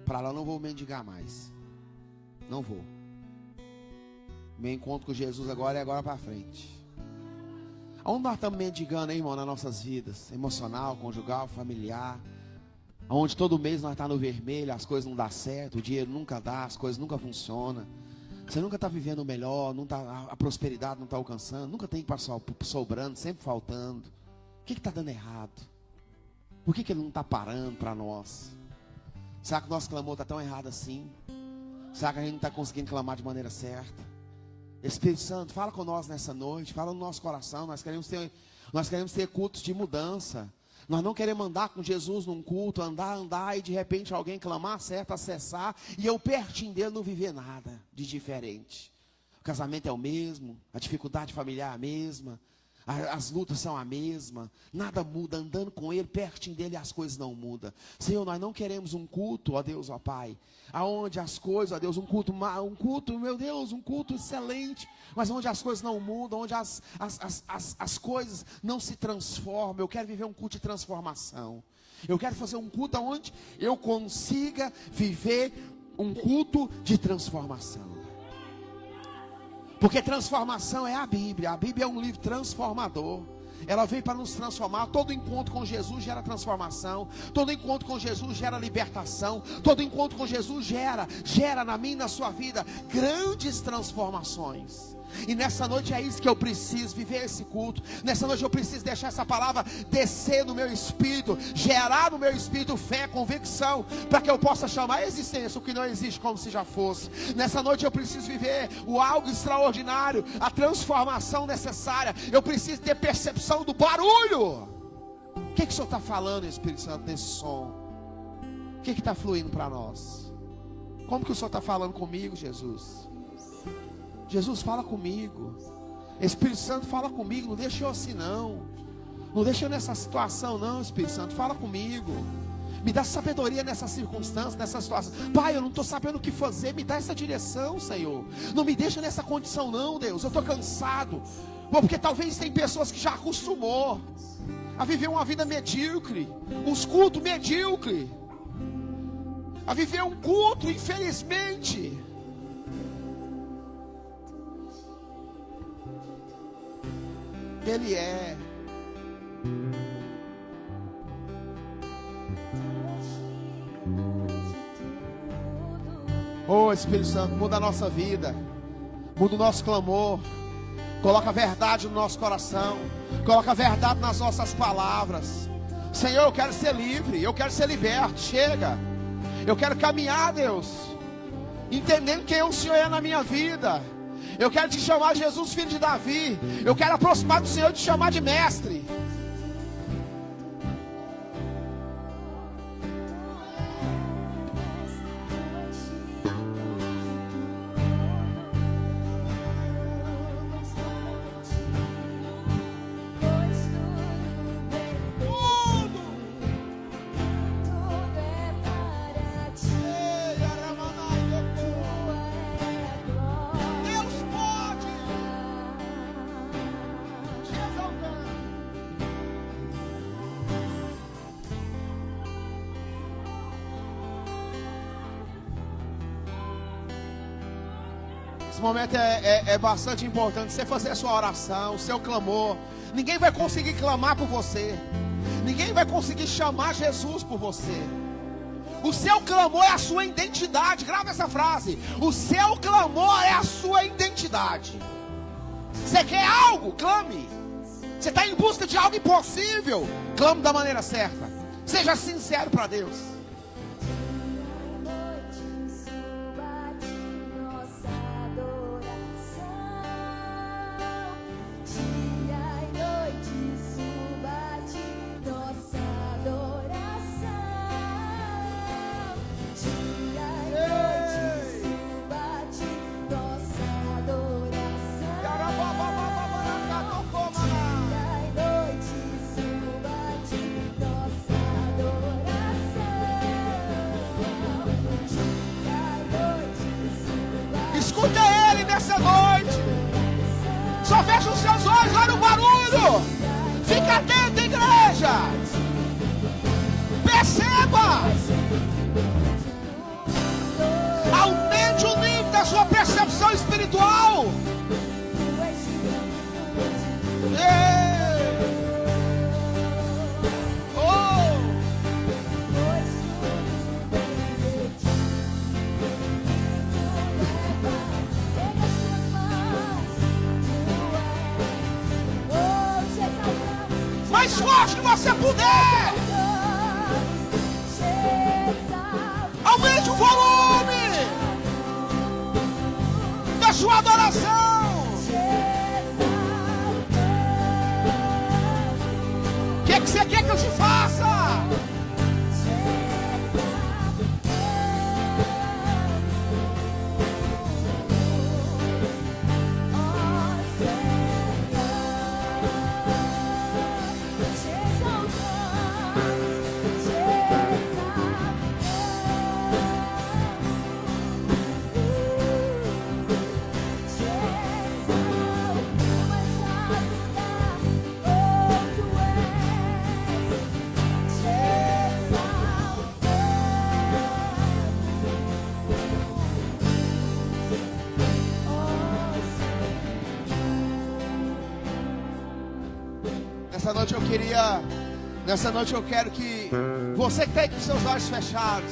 Para lá não vou mendigar mais. Não vou. Meu encontro com Jesus agora é agora para frente. Aonde nós estamos mendigando, hein, irmão, nas nossas vidas? Emocional, conjugal, familiar. Onde todo mês nós estamos no vermelho, as coisas não dão certo, o dinheiro nunca dá, as coisas nunca funcionam. Você nunca está vivendo o melhor, não tá, a prosperidade não está alcançando, nunca tem que passar sobrando, sempre faltando. O que está dando errado? Por que ele não está parando para nós? Será que o nosso clamor está tão errado assim? Será que a gente não está conseguindo clamar de maneira certa? Espírito Santo, fala com nós nessa noite, fala no nosso coração. Nós queremos ter cultos de mudança. Nós não queremos andar com Jesus num culto, andar e de repente alguém clamar certo, acessar, e eu pertinho dele não viver nada de diferente. O casamento é o mesmo, a dificuldade familiar é a mesma, as lutas são a mesma, nada muda, andando com ele, pertinho dele as coisas não mudam. Senhor, nós não queremos um culto, ó Deus, ó Pai, aonde as coisas, ó Deus, um culto, meu Deus, um culto excelente, mas onde as coisas não mudam, onde as coisas não se transformam. Eu quero viver um culto de transformação. Eu quero fazer um culto onde eu consiga viver um culto de transformação. Porque transformação é a Bíblia. A Bíblia é um livro transformador. Ela veio para nos transformar. Todo encontro com Jesus gera transformação. Todo encontro com Jesus gera libertação. Todo encontro com Jesus gera na minha e na sua vida grandes transformações. E nessa noite é isso que eu preciso, viver esse culto. Nessa noite eu preciso deixar essa palavra descer no meu espírito, gerar no meu espírito fé, convicção, para que eu possa chamar a existência o que não existe como se já fosse. Nessa noite eu preciso viver o algo extraordinário, a transformação necessária. Eu preciso ter percepção do barulho. O que o Senhor está falando, Espírito Santo, nesse som? O que está fluindo para nós? Como que o Senhor está falando comigo, Jesus? Jesus, fala comigo. Espírito Santo, fala comigo. Não deixa eu assim não. Não deixa eu nessa situação não, Espírito Santo. Fala comigo. Me dá sabedoria nessa circunstância, nessa situação. Pai, eu não estou sabendo o que fazer. Me dá essa direção, Senhor. Não me deixa nessa condição não, Deus. Eu estou cansado. Porque talvez tem pessoas que já acostumou a viver uma vida medíocre. Uns cultos medíocres. A viver um culto, infelizmente. Ele é. Oh Espírito Santo, muda a nossa vida, muda o nosso clamor, coloca a verdade no nosso coração, coloca a verdade nas nossas palavras. Senhor, eu quero ser livre, eu quero ser liberto. Chega, eu quero caminhar, Deus, entendendo quem o Senhor é na minha vida. Eu quero te chamar de Jesus, filho de Davi. Eu quero aproximar do Senhor e te chamar de mestre. Esse momento é bastante importante. Você fazer a sua oração, o seu clamor. Ninguém vai conseguir clamar por você. Ninguém vai conseguir chamar Jesus por você. O seu clamor é a sua identidade. Grava essa frase. O seu clamor é a sua identidade. Você quer algo? Clame. Você está em busca de algo impossível? Clame da maneira certa. Seja sincero para Deus. Escuta Ele nessa noite. Só fecha os seus olhos, olha o barulho. Fica atento, igreja. Perceba. Aumente o nível da sua percepção espiritual. Mais forte que você puder. Aumente o volume da sua adoração. O que você quer que eu te faça? Nessa noite eu quero que você que está aí com seus olhos fechados,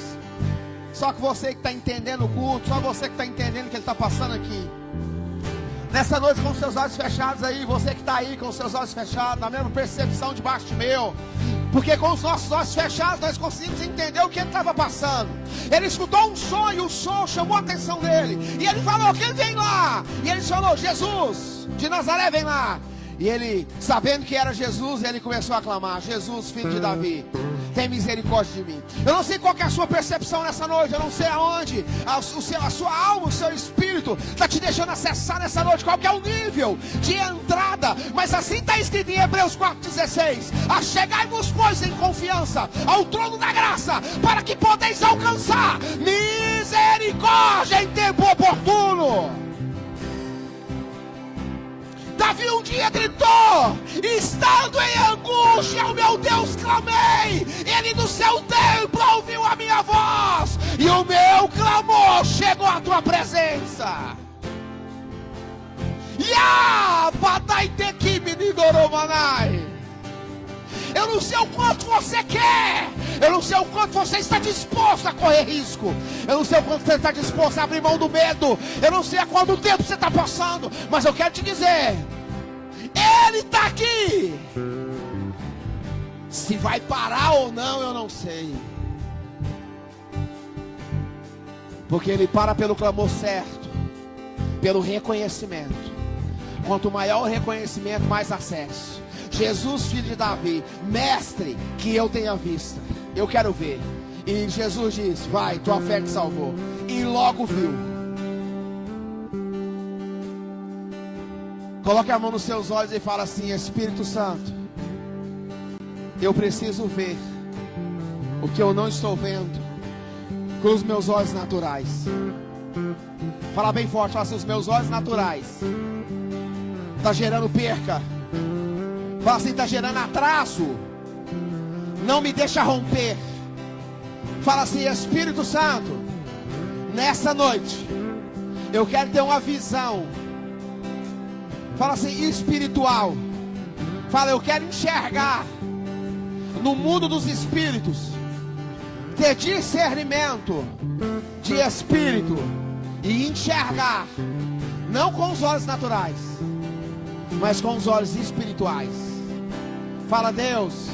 só que você que está entendendo o culto, só você que está entendendo o que ele está passando aqui. Nessa noite com seus olhos fechados aí, você que está aí com seus olhos fechados, na mesma percepção debaixo de meu. Porque com os nossos olhos fechados nós conseguimos entender o que ele estava passando. Ele escutou um som e o som chamou a atenção dele. E ele falou, quem vem lá? E ele falou, Jesus de Nazaré vem lá. E ele, sabendo que era Jesus, ele começou a clamar, Jesus, filho de Davi, tem misericórdia de mim. Eu não sei qual que é a sua percepção nessa noite, eu não sei aonde a sua alma, o seu espírito está te deixando acessar nessa noite, qual que é o nível de entrada. Mas assim está escrito em Hebreus 4,16: achegai-vos, pois, em confiança ao trono da graça, para que podeis alcançar misericórdia em tempo oportuno. Davi um dia gritou, estando em angústia, ao meu Deus clamei, ele do seu templo ouviu a minha voz, e o meu clamor chegou à tua presença. Eu não sei o quanto você quer, eu não sei o quanto você está disposto a correr risco, eu não sei o quanto você está disposto a abrir mão do medo, eu não sei há quanto tempo você está passando, mas eu quero te dizer, Ele está aqui. Se vai parar ou não, eu não sei, porque Ele para pelo clamor certo, pelo reconhecimento. Quanto maior o reconhecimento, mais acesso. Jesus, filho de Davi, mestre, que eu tenha vista, eu quero ver. E Jesus diz, vai, tua fé te salvou. E logo viu. Coloque a mão nos seus olhos e fala assim, Espírito Santo, eu preciso ver o que eu não estou vendo com os meus olhos naturais. Fala bem forte, fala assim, os meus olhos naturais está gerando perca. Fala assim, está gerando atraso. Não me deixa romper. Fala assim, Espírito Santo, nessa noite eu quero ter uma visão. Fala assim, espiritual. Fala, eu quero enxergar no mundo dos espíritos, ter discernimento de espírito e enxergar, não com os olhos naturais, mas com os olhos espirituais. Fala: Deus,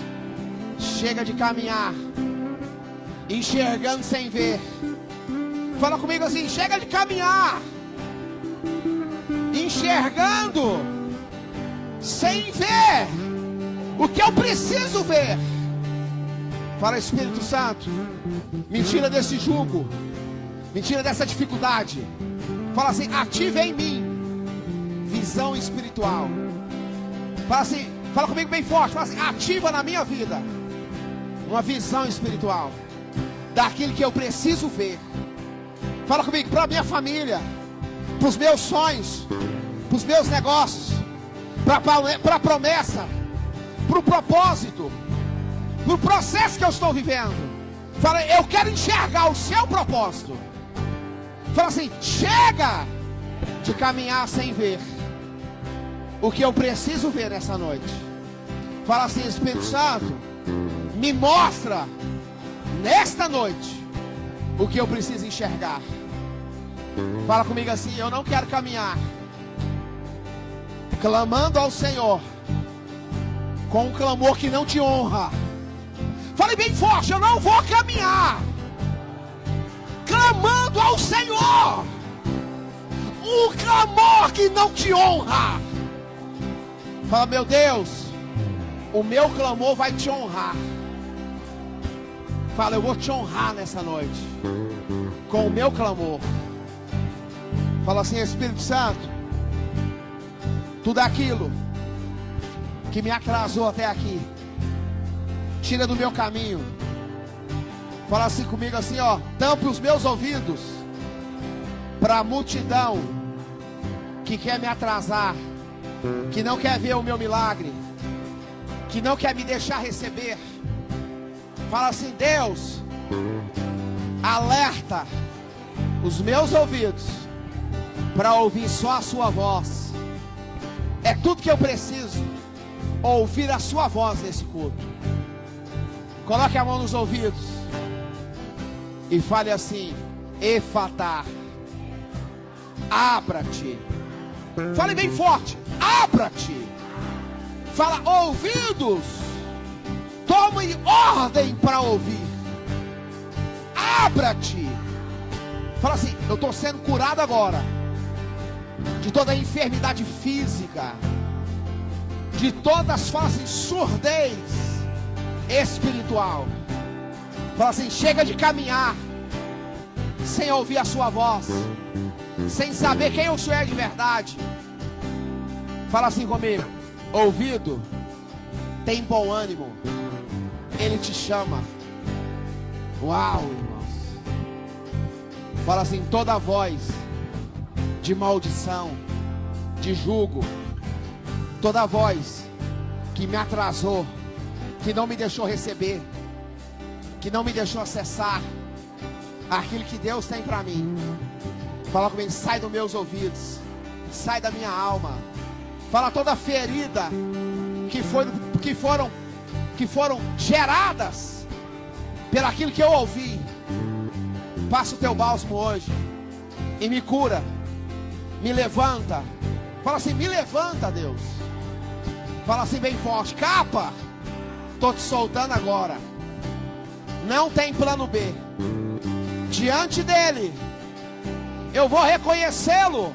chega de caminhar enxergando sem ver. Fala comigo assim: chega de caminhar enxergando sem ver o que eu preciso ver. Fala: Espírito Santo, me tira desse jugo, me tira dessa dificuldade. Fala assim: ativa em mim visão espiritual. Fala assim, fala comigo bem forte. Fala assim: ativa na minha vida uma visão espiritual daquilo que eu preciso ver. Fala comigo: para a minha família, para os meus sonhos, para os meus negócios, para a promessa, para o propósito, para o processo que eu estou vivendo. Fala: eu quero enxergar o seu propósito. Fala assim: chega de caminhar sem ver o que eu preciso ver nessa noite. Fala assim: Espírito Santo, me mostra nesta noite o que eu preciso enxergar. Fala comigo assim: eu não quero caminhar clamando ao Senhor com um clamor que não te honra. Fale bem forte: eu não vou caminhar clamando ao Senhor um clamor que não te honra. Fala: meu Deus, o meu clamor vai te honrar. Fala: eu vou te honrar nessa noite com o meu clamor. Fala assim: Espírito Santo, tudo aquilo que me atrasou até aqui, tira do meu caminho. Fala assim comigo assim, ó: tampe os meus ouvidos para a multidão que quer me atrasar, que não quer ver o meu milagre, que não quer me deixar receber. Fala assim: Deus, alerta os meus ouvidos para ouvir só a sua voz. É tudo que eu preciso, ouvir a sua voz nesse culto. Coloque a mão nos ouvidos e fale assim: Efatá, abra-te. Fale bem forte: abra-te. Fala: ouvidos, tome ordem para ouvir. Abra-te. Fala assim: eu estou sendo curado agora de toda a enfermidade física, de todas, fala assim, surdez espiritual. Fala assim: chega de caminhar sem ouvir a sua voz, sem saber quem o Senhor é de verdade. Fala assim comigo: ouvido, tem bom ânimo, Ele te chama. Uau, irmãos. Fala assim: toda voz de maldição, de jugo, toda voz que me atrasou, que não me deixou receber, que não me deixou acessar aquilo que Deus tem para mim. Fala comigo: sai dos meus ouvidos, sai da minha alma. Fala: toda ferida que foram geradas pelo aquilo que eu ouvi, passa o teu bálsamo hoje e me cura, me levanta. Fala assim: me levanta, Deus. Fala assim bem forte: capa, estou te soltando agora. Não tem plano B. Diante dele eu vou reconhecê-lo,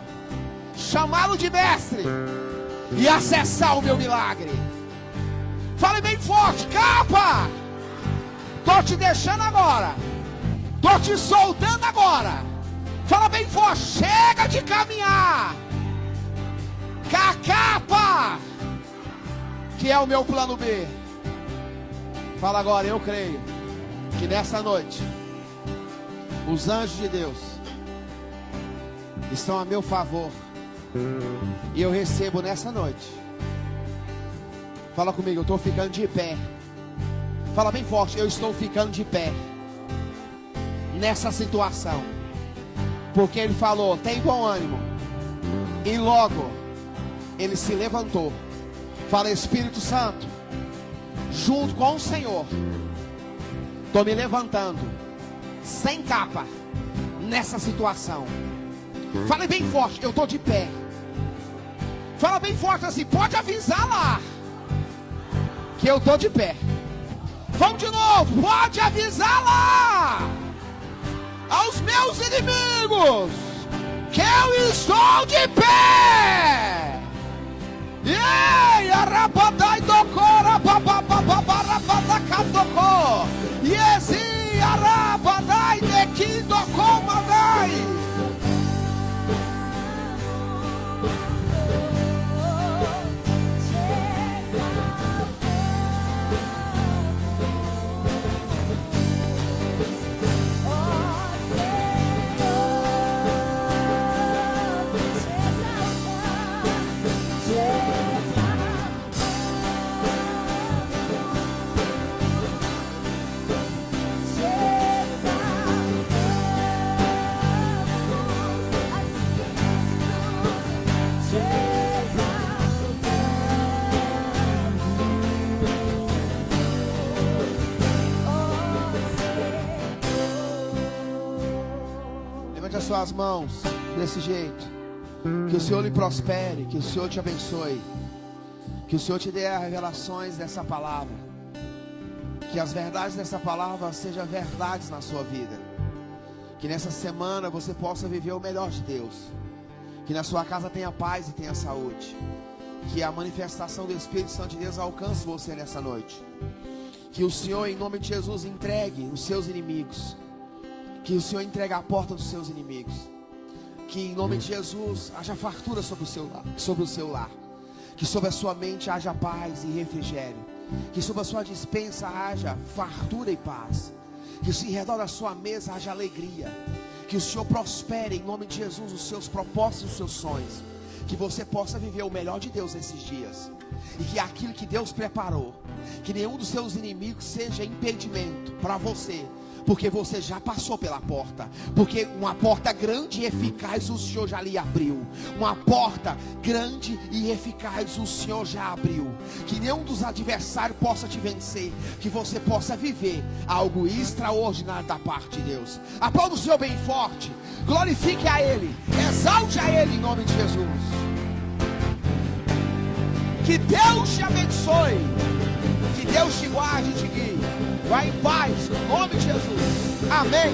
chamá-lo de mestre e acessar o meu milagre. Fale bem forte: capa, estou te deixando agora, estou te soltando agora. Fala bem forte: chega de caminhar com a capa, que é o meu plano B. Fala agora: eu creio que nessa noite os anjos de Deus estão a meu favor, e eu recebo nessa noite. Fala comigo: eu estou ficando de pé. Fala bem forte: eu estou ficando de pé nessa situação, porque Ele falou: tem bom ânimo, e logo Ele se levantou. Fala: Espírito Santo, junto com o Senhor, estou me levantando sem capa nessa situação. Fale bem forte: eu estou de pé. Fala bem forte assim, pode avisar lá que eu estou de pé. Vamos de novo, pode avisar lá aos meus inimigos que eu estou de pé. Ei, arabadai docora, bababababarabatacadocó. Yesi, arabadai dequidocomadai. As suas mãos desse jeito. Que o Senhor lhe prospere, que o Senhor te abençoe, que o Senhor te dê as revelações dessa palavra, que as verdades dessa palavra sejam verdades na sua vida, que nessa semana você possa viver o melhor de Deus, que na sua casa tenha paz e tenha saúde, que a manifestação do Espírito Santo de Deus alcance você nessa noite, que o Senhor em nome de Jesus entregue os seus inimigos, que o Senhor entregue a porta dos seus inimigos. Que em nome de Jesus haja fartura sobre o seu lar. Que sobre a sua mente haja paz e refrigério. Que sobre a sua despensa haja fartura e paz. Que em redor da sua mesa haja alegria. Que o Senhor prospere em nome de Jesus os seus propósitos e os seus sonhos. Que você possa viver o melhor de Deus nesses dias. E que aquilo que Deus preparou, que nenhum dos seus inimigos seja impedimento para você. Porque você já passou pela porta. Porque uma porta grande e eficaz o Senhor já lhe abriu. Uma porta grande e eficaz o Senhor já abriu. Que nenhum dos adversários possa te vencer. Que você possa viver algo extraordinário da parte de Deus. Aplauda o Senhor bem forte. Glorifique a Ele. Exalte a Ele em nome de Jesus. Que Deus te abençoe. Que Deus te guarde e te guie. Vai em paz, em nome de Jesus. Amém.